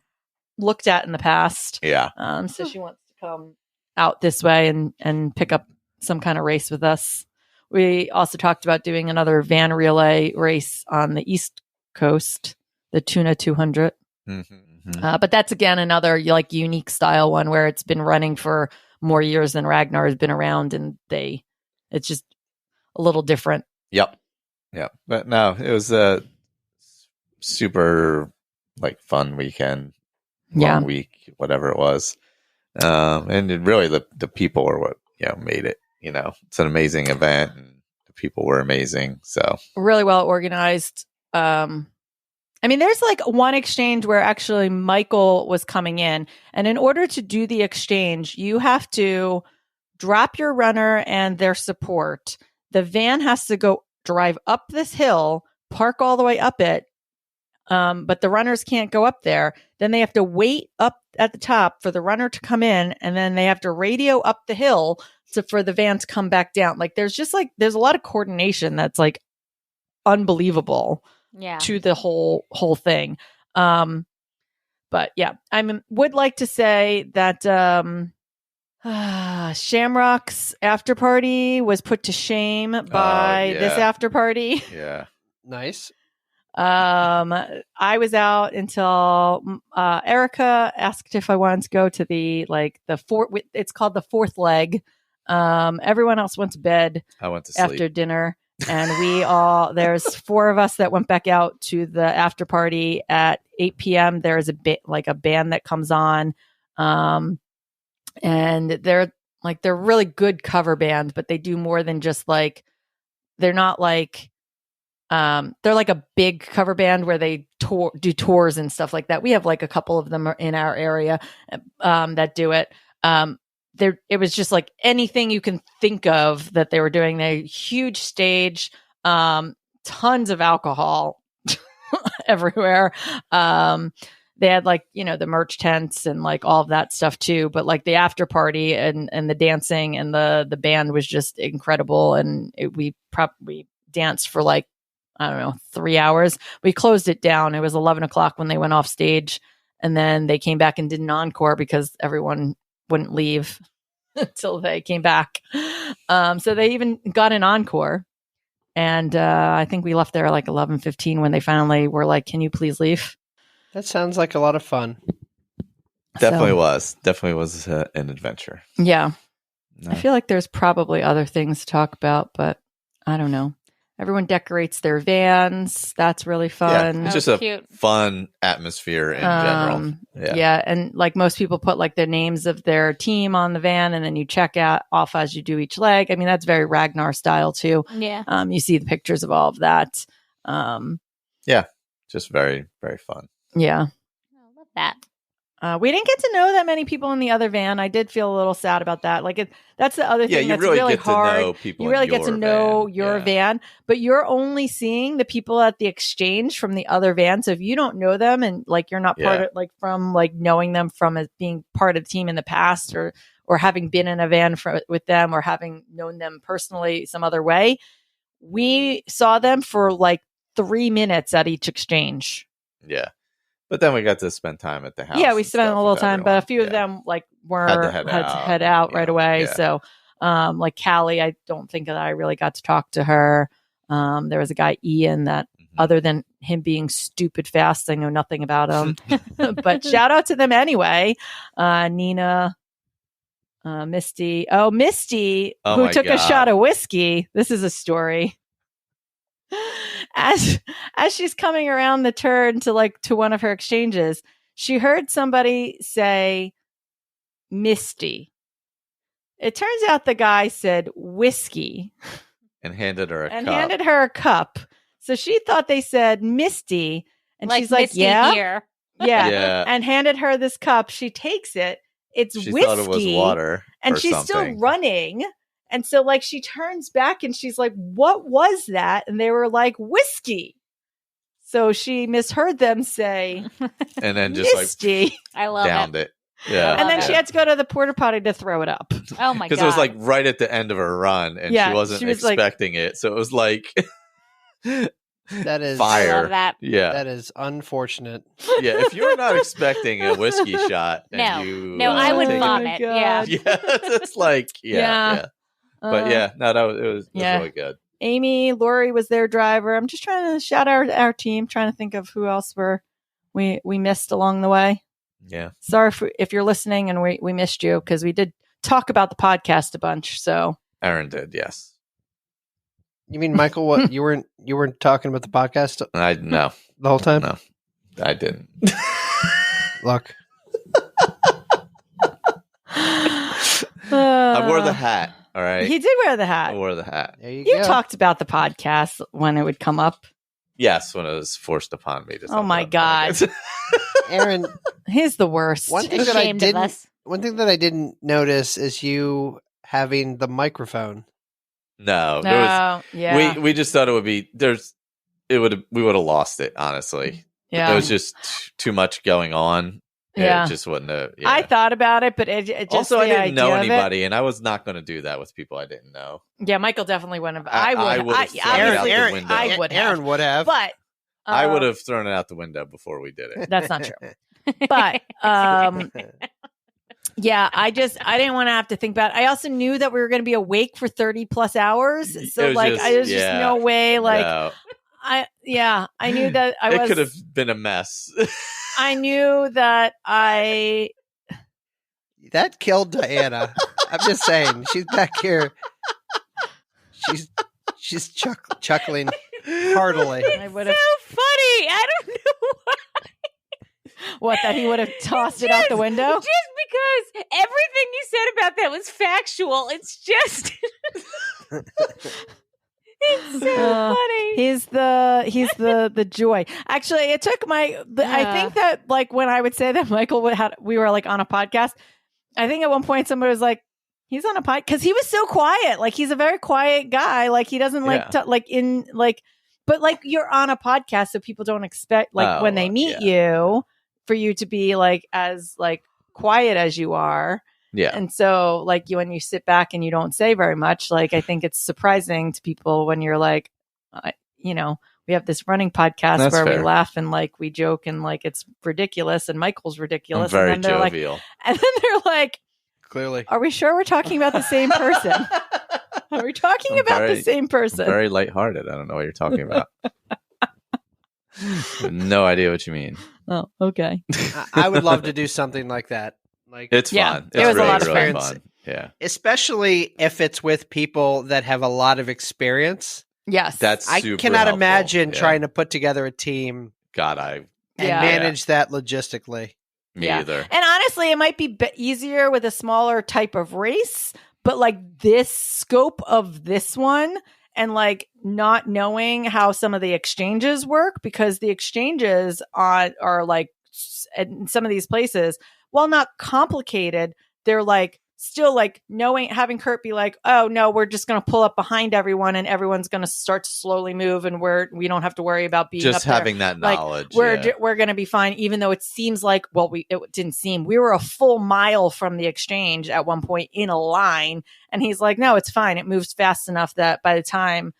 looked at in the past. Yeah. So she wants to come out this way and pick up some kind of race with us. We also talked about doing another van relay race on the East Coast, the Tuna 200. But that's again another like unique style one where it's been running for more years than Ragnar has been around, and it's just a little different. Yep. But no, it was a super like fun weekend, long week, whatever it was, and really the people are what made it. It's an amazing event and the people were amazing. So really well organized. And I mean, there's like one exchange where actually Michael was coming in, and in order to do the exchange, you have to drop your runner and their support. The van has to go drive up this hill, park all the way up it, but the runners can't go up there. Then they have to wait up at the top for the runner to come in, and then they have to radio up the hill for the van to come back down. Like there's a lot of coordination that's like unbelievable to the whole thing. But yeah, I would like to say that Shamrock's after party was put to shame by this after party. Yeah. Nice. I was out until Erica asked if I wanted to go to the fourth. It's called the fourth leg. Everyone else went to bed. I went to sleep after dinner, and there's 4 of us that went back out to the after party at 8 p.m. There's a band that comes on, and they're really good cover band, but they do more than just like, they're not like, they're like a big cover band where they do tours and stuff like that. We have like a couple of them in our area that do it. It was just like anything you can think of that they were doing. They huge stage, tons of alcohol everywhere. They had like, the merch tents and like all of that stuff too. But like the after party and the dancing and the band was just incredible. And we danced for like, I don't know, 3 hours. We closed it down. It was 11 o'clock when they went off stage, and then they came back and did an encore because everyone wouldn't leave until they came back. So they even got an encore, and I think we left there like 11:15 when they finally were like, "Can you please leave?" That sounds like a lot of fun. Definitely was an adventure. Yeah. No. I feel like there's probably other things to talk about, but I don't know. Everyone decorates their vans. That's really fun. Yeah, it's just a fun atmosphere in general. Yeah. And like most people put like the names of their team on the van, and then you check out off as you do each leg. I mean, that's very Ragnar style too. Yeah. You see the pictures of all of that. Yeah. Just very, very fun. Yeah. I love that. We didn't get to know that many people in the other van. I did feel a little sad about that. Like that's the other thing that's really hard. To know people you really in get to know your van, but you're only seeing the people at the exchange from the other van. So if you don't know them and like you're not part of like from like knowing them from as being part of the team in the past or having been in a van with them or having known them personally some other way, we saw them for like 3 minutes at each exchange. Yeah. But then we got to spend time at the house. Yeah, we spent a little time, but a few of them like had to head out right away. Yeah. So, like Callie, I don't think that I really got to talk to her. There was a guy, Ian, that other than him being stupid fast, I know nothing about him. But shout out to them anyway. Nina, Misty. Oh, Misty, who took a shot of whiskey. This is a story. As she's coming around the turn to one of her exchanges, she heard somebody say Misty. It turns out the guy said whiskey and handed her a cup. So she thought they said Misty, and she's like, Misty here. Yeah, and handed her this cup. She takes it. It's whiskey. She thought it was water, and she's still running. And so, like, she turns back and she's like, what was that? And they were like, whiskey. So she misheard them say, and then just Misty. I love downed it. Yeah. And then she had to go to the porta potty to throw it up. Oh, my God. Because it was like right at the end of her run and she wasn't expecting it. So it was like, that is fire. I love that. Yeah. That is unfortunate. Yeah. If you're not expecting a whiskey shot, and I would vomit. Yeah. Yeah. It's like, yeah. But it was really good. Amy, Lori was their driver. I'm just trying to shout out our team, trying to think of who else we missed along the way. Yeah. Sorry if you're listening and we missed you because we did talk about the podcast a bunch. So Erin did, yes. You mean Michael? What you weren't talking about the podcast? No, the whole time. No, I didn't. Look. I wore the hat. All right. He did wear the hat. I wore the hat. There you You go. talked about the podcast when it would come up. Yes, when it was forced upon me. Oh my God. Aaron, He's the worst. one thing that I Ashamed of didn't us. one thing that I didn't notice is you having the microphone. No, there was. yeah. We just thought it would be we would have lost it, honestly. Yeah. There was just too much going on. Yeah. It just wouldn't have. Yeah. I thought about it, but it just also, I the didn't know idea of it- anybody, and I was not going to do that with people I didn't know. Yeah, Michael definitely wouldn't have. I would have thrown it out the window. I would have. Aaron would have. But I would have thrown it out the window before we did it. That's not true. But yeah, I didn't want to have to think about it. I also knew that we were going to be awake for 30 plus hours. So was like, just- there's just no way. Like, No. I knew that It could have been a mess. I knew that That killed Diana. I'm just saying. She's back here. She's chuckling heartily. I would have. So funny. I don't know why. What, that he would have tossed it out the window? Just because everything you said about that was factual. It's just it's so funny. He's the joy. Actually, it took I think that like when I would say that Michael we were like on a podcast, I think at one point somebody was like, he's on a podcast because he was so quiet. Like he's a very quiet guy. Like he doesn't like but like you're on a podcast, so people don't expect like when they meet you for you to be like as like quiet as you are. Yeah. And so like when you sit back and you don't say very much, like I think it's surprising to people when you're like, we have this running podcast That's where fair. we laugh and like we joke and like it's ridiculous and Michael's ridiculous. I'm very and then they're jovial. and then they're like, Clearly. are we sure we're talking about the same person? Are we talking about the same person? Very lighthearted. I don't know what you're talking about. I have no idea what you mean. Oh, okay. I would love to do something like that. Like It's Yeah, fun. it It's was a really, lot of really fun. fun. Yeah. especially if it's with people that have a lot of experience. Yes. That's I super cannot helpful. imagine Yeah. trying to put together a team God, and Yeah. manage that logistically. me Yeah. either. And honestly, it might be easier with a smaller type of race, but like this scope of this one and like not knowing how some of the exchanges work, because the exchanges are like in some of these places, while not complicated, they're like still like having Kurt be like, oh no, we're just going to pull up behind everyone and everyone's going to start to slowly move and we don't have to worry about being Just up there. having that Like, knowledge. we're going to be fine, even though it seems like, it didn't seem, we were a full mile from the exchange at one point in a line. And he's like, no, it's fine. It moves fast enough that by the time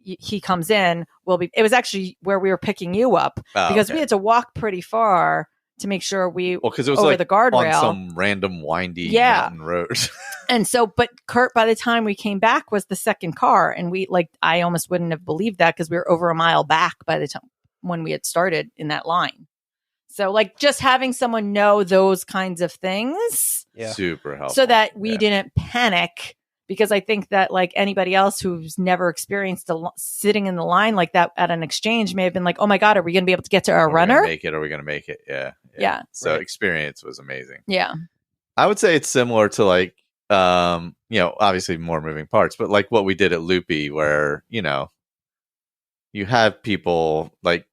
he comes in, it was actually where we were picking you up because we had to walk pretty far to make sure because it was over like the guardrail on some random windy Yeah. mountain road. And so, but Kurt, by the time we came back, was the second car. And I almost wouldn't have believed that because we were over a mile back by the time when we had started in that line. So like just having someone know those kinds of things Yeah. Super helpful. so that we Yeah. didn't panic, because I think that like anybody else who's never experienced sitting in the line like that at an exchange may have been like, oh my God, are we going to be able to get to our Are we gonna runner? make it? Are we going to make it? Yeah. Yeah. So Right. experience was amazing. Yeah. I would say it's similar to like, obviously more moving parts, but like what we did at Loopy where, you have people like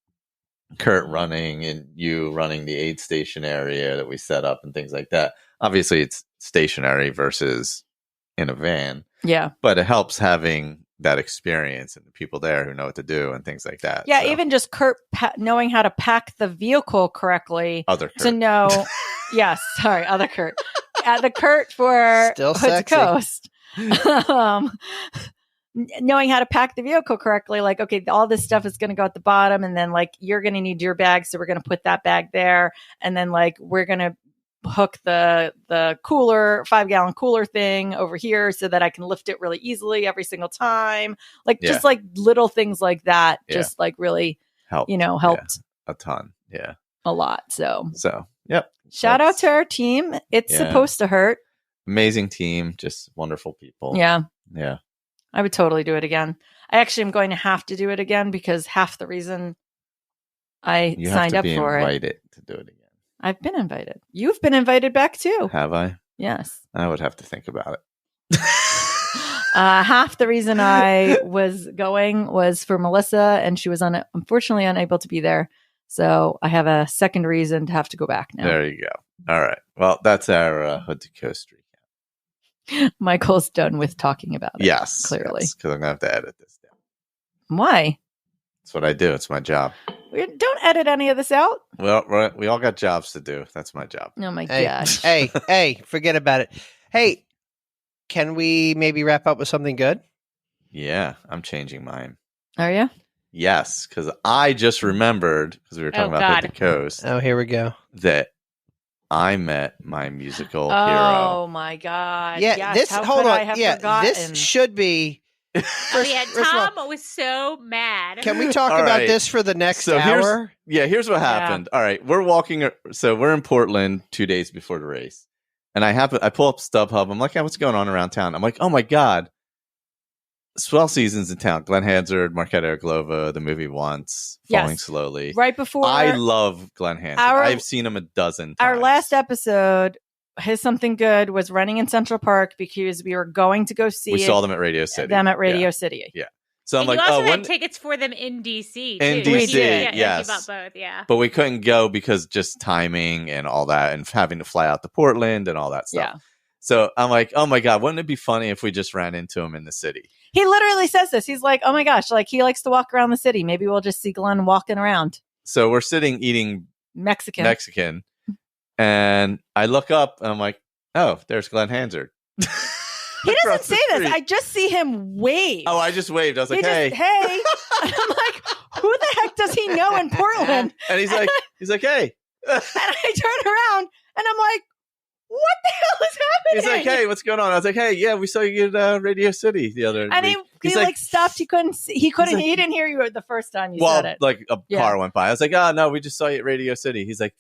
Kurt running and you running the aid station area that we set up and things like that. Obviously it's stationary versus in a van, Yeah. but it helps having that experience and the people there who know what to do and things like that. Yeah. So, Even just Kurt knowing how to pack the vehicle correctly other to Kurt. know. Yes. Sorry. Other Kurt. The Kurt for Still Hood to sexy. Coast. Knowing how to pack the vehicle correctly, like, okay, all this stuff is going to go at the bottom, and then like you're going to need your bag, so we're going to put that bag there, and then like we're going to hook the cooler 5-gallon cooler thing over here so that I can lift it really easily every single time. Like just like little things like that, just like really helped, helped a ton. Yeah. a lot. So Yep. shout out to our team. It's Yeah. supposed to hurt. Amazing team, just wonderful people. Yeah. Yeah. I would totally do it again. I actually am going to have to do it again because half the reason I You have signed to up be for it. invited to do it again. I've been invited. You've been invited back too. Have I? Yes. I would have to think about it. Half the reason I was going was for Melissa, and she was unfortunately unable to be there. So I have a second reason to have to go back now. There you go. All right. Well, that's our Hood to Coast recap. Michael's done with talking about it. Yes. Clearly. Because I'm going to have to edit this down. Why? That's what I do. It's my job. Don't edit any of this out. Well, we all got jobs to do. That's my job. Oh my Hey, gosh. hey, forget about it. Hey, can we maybe wrap up with something good? Yeah, I'm changing mine. Are you? Yes, because I just remembered, because we were talking about Hood to Coast, Oh, here we go. that I met my musical hero. Oh my god. Yeah, Yes, this. how Hold could I on. have Yeah, forgotten? this should be. Oh, yeah, first of all, Tom was so mad. Can we talk All about right. this for the next So hour? here's what happened. All right, we're walking. So we're in Portland 2 days before the race, and I pull up StubHub. I'm like, hey, what's going on around town? I'm like, oh my god, swell seasons in town. Glenn Hansard, Marquetta Glova, the movie Once, Falling Yes. Slowly. Right before I love Glenn Hansard. I've seen him a dozen times. our last episode, his Something Good was running in Central Park because we were going to go see we saw them at Radio City. them at Radio Yeah. City. So I'm And like, you also oh, had tickets for them in DC. In too. DC, Yeah, yes. you bought both, yeah. but we couldn't go because just timing and all that, and having to fly out to Portland and all that stuff. Yeah. So I'm like, oh my god, wouldn't it be funny if we just ran into him in the city? He literally says this. He's like, oh my gosh, like he likes to walk around the city. Maybe we'll just see Glenn walking around. So we're sitting eating Mexican. and I look up and I'm like, oh, there's Glenn Hansard. He doesn't Across the say this. street. I just see him wave. Oh, I just waved. I was like, He hey. just, hey. And I'm like, who the heck does he know in Portland? And he's like, hey. And I turn around and I'm like, what the hell is happening? He's like, hey, what's going on? I was like, hey, yeah, we saw you at Radio City the other And week. he He's like stopped. He couldn't. He couldn't. like- he didn't hear you the first time you well, said it. like a Yeah. car went by. I was like, oh, no, we just saw you at Radio City. He's like,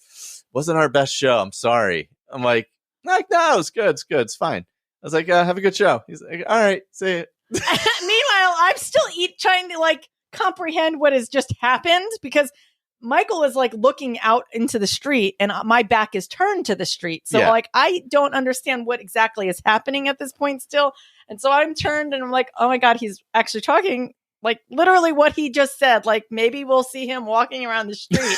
wasn't our best show. I'm sorry. I'm like, no, it's good. It's good. It's fine. I was like, have a good show. He's like, all right, see it. Meanwhile, I'm still trying to like comprehend what has just happened because Michael is like looking out into the street and my back is turned to the street. So Yeah. like I don't understand what exactly is happening at this point still. And so I'm turned and I'm like, oh my God, he's actually talking like literally what he just said. Like maybe we'll see him walking around the street.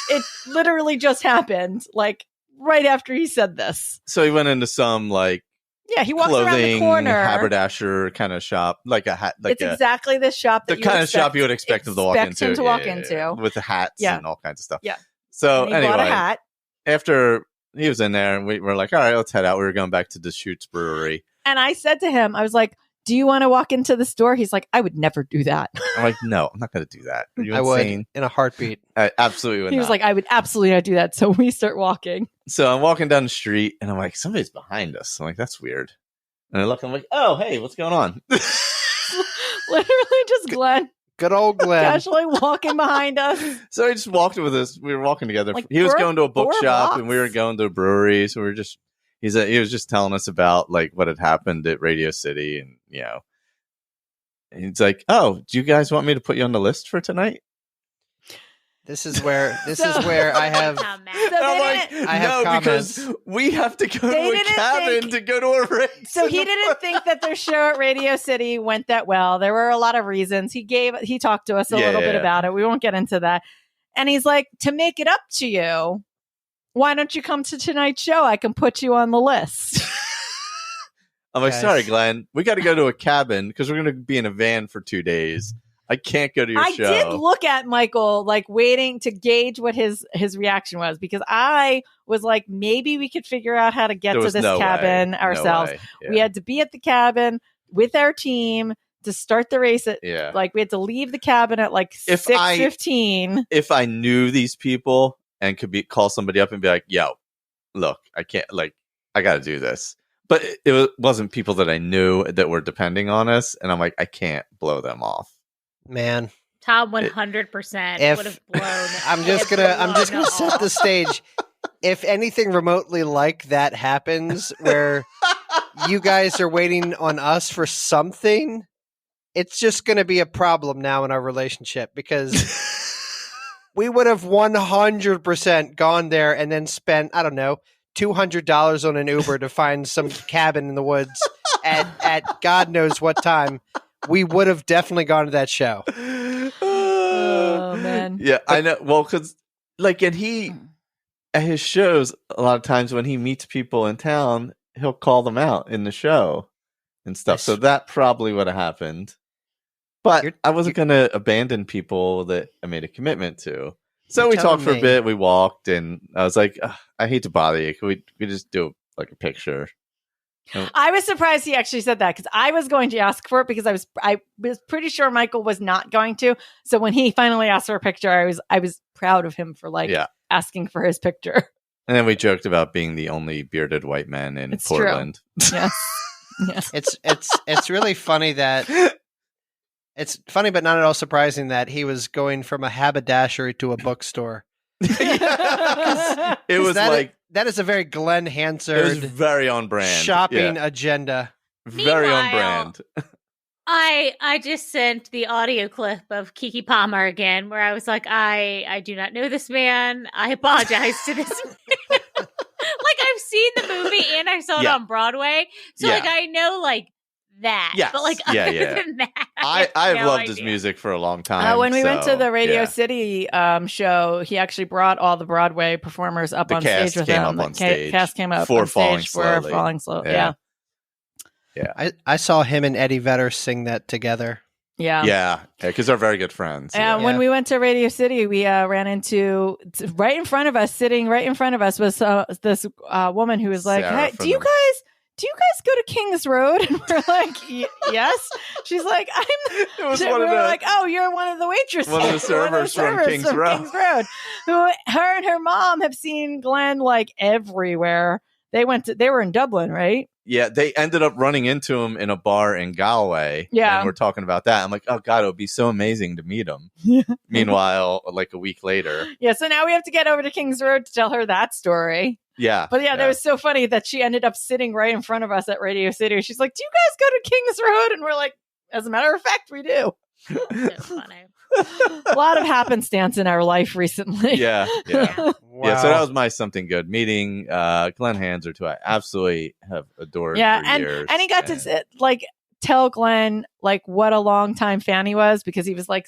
It literally just happened like right after he said this. So he went into some like Yeah, he walks around the clothing corner. haberdasher kind of shop, like a hat, like It's exactly the shop that the you kind of expect- shop you would expect him to walk expect into. him to walk into. with the hats Yeah. and all kinds of stuff. Yeah. So And he anyway, bought a hat. after he was in there, and we were like, all right, let's head out. We were going back to Deschutes Brewery. And I said to him, I was like, do you want to walk into the store? He's like, I would never do that. I'm like, no, I'm not going to do that. Are you I would insane? in a heartbeat. I absolutely would He was not. like, I would absolutely not do that. So we start walking. So I'm walking down the street, and I'm like, somebody's behind us. I'm like, that's weird. And I look, I'm like, oh, hey, what's going on? Literally just Glenn Good old Glenn. casually walking behind us. So I just walked with us. We were walking together. Like He was four- going to a 4 bookshop, blocks. and we were going to a brewery. So we were just he was just telling us about like what had happened at Radio City, and and he's like, "Oh, do you guys want me to put you on the list for tonight?" This is where So- I have. Tom, Matt. So And I'm they like, didn't- I have no, because we have to go They to a didn't cabin think- to go to a race. So he didn't think that their show at Radio City went that well. There were a lot of reasons. He talked to us a little bit Yeah. about it. We won't get into that. And he's like, to make it up to you, why don't you come to tonight's show? I can put you on the list. I'm like, Guys. sorry, Glenn. We got to go to a cabin because we're going to be in a van for 2 days. I can't go to your I show. did look at Michael, like waiting to gauge what his reaction was, because I was like, maybe we could figure out how to get There to was this no cabin way. ourselves. No way. Yeah. We had to be at the cabin with our team to start the race. Yeah. Like we had to leave the cabin at like If 6:15. If I knew these people and could call somebody up and be like, yo, look, I can't, I got to do this. But it wasn't people that I knew that were depending on us. And I'm like, I can't blow them off. Man, Tom 100% If- would have blown. I'm just gonna set the stage. If anything remotely like that happens, where you guys are waiting on us for something, it's just gonna be a problem now in our relationship, because we would have 100% gone there and then spent, I don't know, $200 on an Uber to find some cabin in the woods at God knows what time, we would have definitely gone to that show. Oh man. Yeah, I know. Well, because like, and he at his shows, a lot of times when he meets people in town, he'll call them out in the show and stuff. So that probably would have happened. But I wasn't going to abandon people that I made a commitment to. So we talked for a bit. We walked, and I was like, "I hate to bother you. Can we just do like a picture?" I was surprised he actually said that, because I was going to ask for it, because I was pretty sure Michael was not going to. So when he finally asked for a picture, I was proud of him for asking for his picture. And then we joked about being the only bearded white man in Portland. Yes. It's really funny that it's funny, but not at all surprising that he was going from a haberdashery to a bookstore. It was that is a very Glenn Hansard. It was very on brand shopping agenda. Very on brand. I just sent the audio clip of Keke Palmer again, where I was like, I do not know this man. I apologize to this man. Like, I've seen the movie and I saw it on Broadway, so like I know like that. Yes. But like other than that, I've loved his music for a long time. When we went to the Radio City show, he actually brought all the Broadway performers up on stage with him. The cast came up on stage for Falling Slow. Yeah. I saw him and Eddie Vedder sing that together. Yeah, because they're very good friends. And when we went to Radio City, we ran into right in front of us was this woman who was like, "Hey, do you guys go to Kings Road?" And we're like, "Yes." She's like, we're like, "Oh, you're one of the waitresses, one of the servers from Kings Road, who her and her mom have seen Glenn like everywhere." They were in Dublin, right? Yeah, they ended up running into him in a bar in Galway. Yeah. And we're talking about that. I'm like, oh, God, it would be so amazing to meet him. Meanwhile, like a week later. Yeah, so now we have to get over to Kings Road to tell her that story. Yeah. But that was so funny that she ended up sitting right in front of us at Radio City. She's like, "Do you guys go to Kings Road?" And we're like, "As a matter of fact, we do." So funny. A lot of happenstance in our life recently. Yeah. Wow. Yeah, so that was my something good. Meeting Glenn Hansard, who I absolutely have adored for years. And he got to tell Glenn like what a long time fan he was, because he was like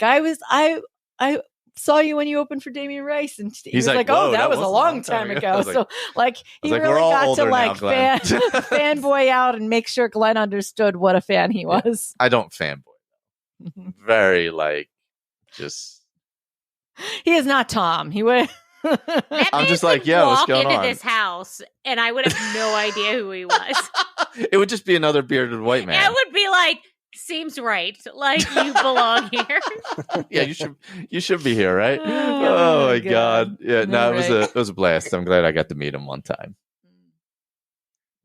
I saw you when you opened for Damien Rice, and he was like, "Oh, that was a long time ago." So like he really got to like fanboy out and make sure Glenn understood what a fan he was. I don't fanboy. Very just. He is not Tom. He would. I'm just like, yeah, what's going on? Walk into this house, and I would have no idea who he was. It would just be another bearded white man. I would be like, "Seems right. Like you belong here." Yeah, you should be here, right? Oh my God. Yeah, no, it was a blast. I'm glad I got to meet him one time.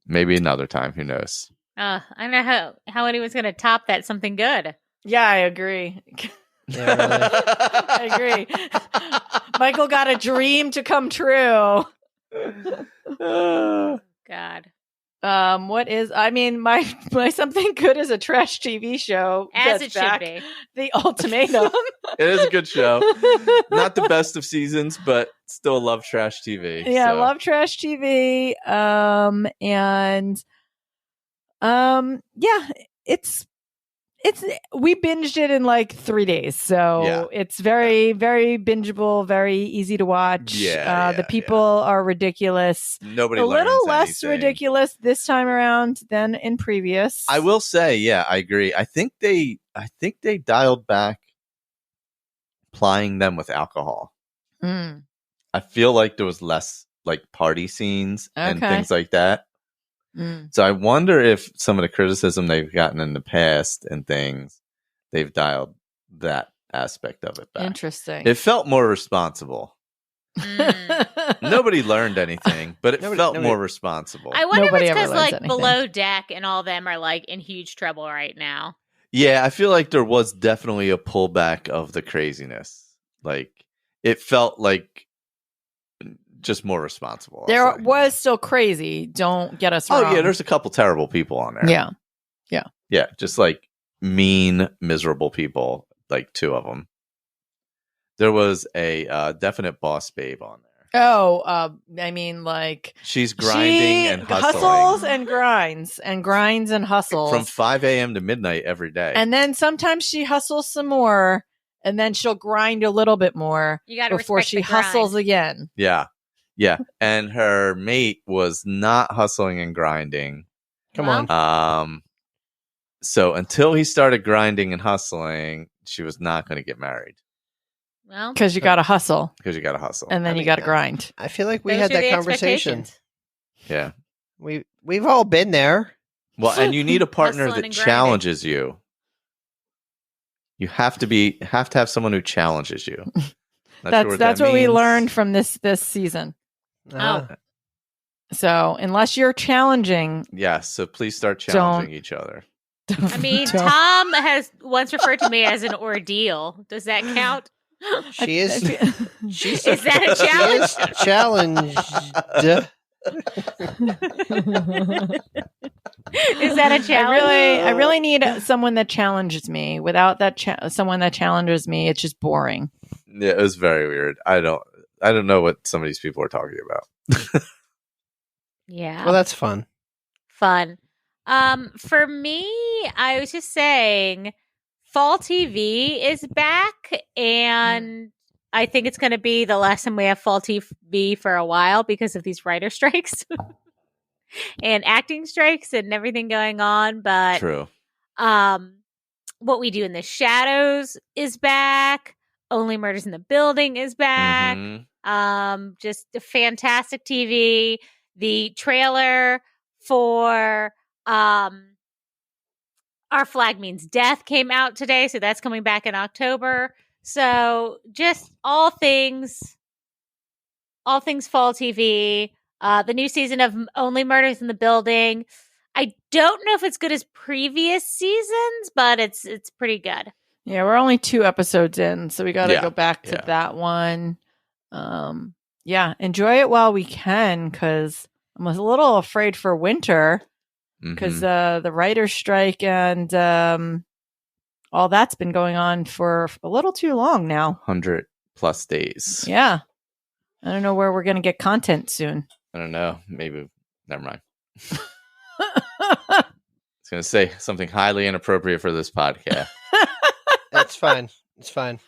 Maybe another time. Who knows? I don't know how anyone's going to top that something good. Yeah, I agree. Yeah, really. I agree. Michael got a dream to come true. God. My something good is a trash TV show. As it should be. The Ultimatum. It is a good show. Not the best of seasons, but still love trash TV. Yeah, love trash TV. We binged it in like 3 days, so it's very, very bingeable, very easy to watch. The people are ridiculous. Nobody a little less anything. Ridiculous this time around than in previous. I will say, I agree. I think they dialed back plying them with alcohol. I feel like there was less like party scenes and things like that. So I wonder if some of the criticism they've gotten in the past and things, they've dialed that aspect of it back. Interesting. It felt more responsible. Nobody learned anything, but it felt more responsible. I wonder if it's because like Below Deck and all them are like in huge trouble right now. Yeah, I feel like there was definitely a pullback of the craziness. Like it felt like just more responsible. There was still crazy. Don't get us wrong. Oh yeah, there's a couple terrible people on there. Yeah, just like mean, miserable people. Like 2 of them. There was a definite boss babe on there. Oh, I mean, like She's grinding and hustling. hustles and grinds and hustles from 5 a.m. to midnight every day. And then sometimes she hustles some more, and then she'll grind a little bit more before she hustles again. Yeah. And her mate was not hustling and grinding. Come on. So until he started grinding and hustling, she was not going to get married. Well, Because you got to hustle, Because you got to hustle. and then you got to grind. I feel like we those had are that the conversation. expectations. Yeah. We've all been there. Well, and you need a partner Hustling that and grinding. challenges you. You have to have someone who challenges you. That's what we learned from this season. Uh-huh. So unless you're challenging, Yeah, so please start challenging each other. I mean, Tom has once referred to me as an ordeal. Does that count? She is. She's Is that a challenge? challenged. Is that a challenge? I really need someone that challenges me. Without that someone that challenges me, it's just boring. Yeah, it was very weird. I don't know what some of these people are talking about. Yeah. Well, that's fun. Fun. For me, I was just saying fall TV is back, and I think it's going to be the last time we have fall TV for a while because of these writer strikes and acting strikes and everything going on. But True. What We Do in the Shadows is back. Only Murders in the Building is back. Mhm. Just a fantastic TV. The trailer for Our Flag Means Death came out today, so that's coming back in October. So just all things fall TV. The new season of Only Murders in the Building. I don't know if it's good as previous seasons, but it's pretty good. Yeah, we're only 2 episodes in, so we got to Yeah, go back to yeah. that one. Yeah, enjoy it while we can, because I'm a little afraid for winter, because Mhm. the writer's strike and all that's been going on for a little too long now. 100+ days. Yeah. I don't know where we're going to get content soon. I don't know. Maybe. Never mind. I was going to say something highly inappropriate for this podcast. That's fine. It's fine.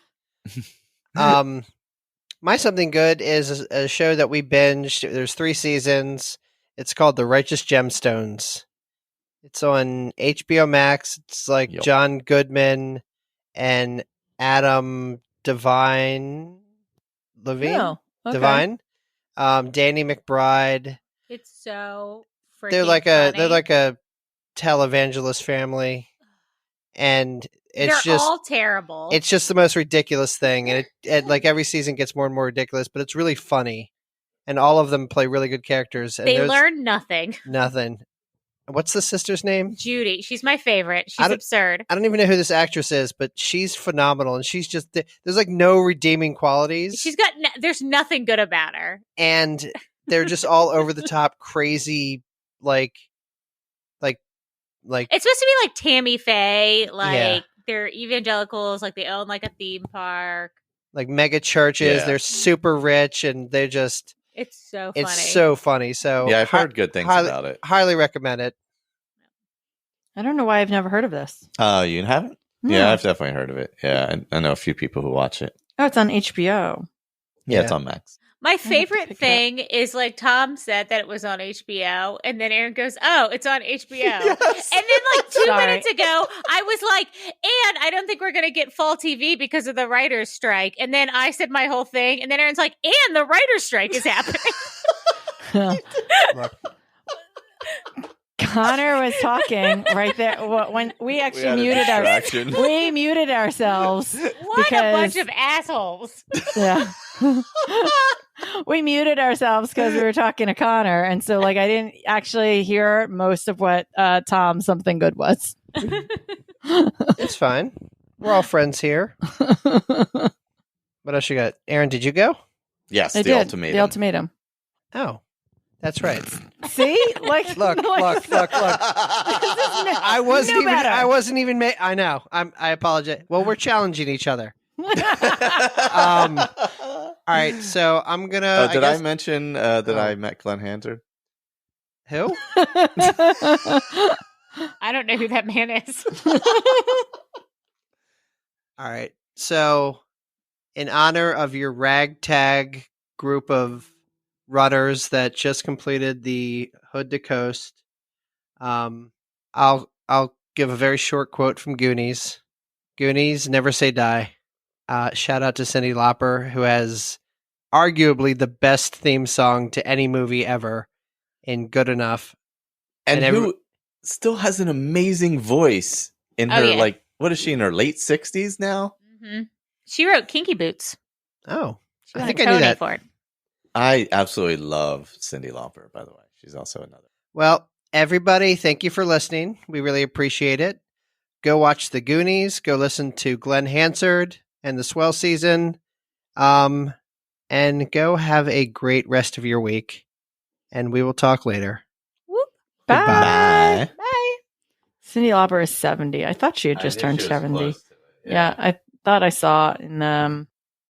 My something good is a show that we binged. There's 3 seasons. It's called The Righteous Gemstones. It's on HBO Max. It's like Yep. John Goodman and Adam Levine. Oh, okay. Devine. Danny McBride. It's so freaking They're like funny. a televangelist family, and it's They're just all terrible. it's just the most ridiculous thing, and it like every season gets more and more ridiculous, but it's really funny, and all of them play really good characters. And they there's learn nothing. nothing. What's the sister's name? Judy, she's my favorite. She's don't- absurd. I don't even know who this actress is, but she's phenomenal, and she's just there's like no redeeming qualities. She's got there's nothing good about her. And they're just all over the top, crazy, like It's supposed to be like Tammy Faye, like Yeah. they're evangelicals, like they own like a theme park. mega churches. Yeah. They're super rich, and they're just It's so funny. it's so funny. So Yeah, I've heard good things about it. Highly recommend it. I don't know why I've never heard of this. Oh, you haven't? No. Yeah, I've definitely heard of it. Yeah, I know a few people who watch it. Oh, it's on HBO. Yeah, it's on Max. My have to favorite pick it thing is like Tom said that it was on HBO, and then Erin goes, "Oh, it's on HBO." Yes. And then like 2 Sorry. minutes ago, I was like, "And I don't think we're gonna get fall TV because of the writers' strike." And then I said my whole thing, and then Erin's like, "And the writers' strike is happening." Look, Connor was talking right there when we actually had a muted distraction. we muted ourselves. What Because- a bunch of assholes! Yeah. We muted ourselves because we were talking to Connor, and so like I didn't actually hear most of what Tom Something Good was. it's fine. We're all friends here. What else you got? Erin, did you go? Yes, I the did. ultimatum. The ultimatum. Oh, that's right. See, like Look. I wasn't No even. better. I wasn't even. I know. I apologize. Well, we're challenging each other. All right, so I'm gonna. Oh, did I guess, mention that Oh. I met Glenn Hansard? who? I don't know who that man is. All right, so in honor of your ragtag group of runners that just completed the Hood to Coast, I'll give a very short quote from Goonies. Goonies, never say die. Shout out to Cyndi Lauper, who has arguably the best theme song to any movie ever in Good Enough. And And who still has an amazing voice in Oh, her, yeah. like, what is she, in her late 60s now? Mm-hmm. She wrote Kinky Boots. Oh, She I won think a I knew Tony that. for it. I absolutely love Cyndi Lauper, by the way. She's also another. Well, everybody, thank you for listening. We really appreciate it. Go watch The Goonies. Go listen to Glenn Hansard and the Swell Season. And go have a great rest of your week. And we will talk later. Whoop. Bye. Goodbye. Bye. Cindy Lauper is 70. I thought she had just turned 70. Yeah, I thought I saw in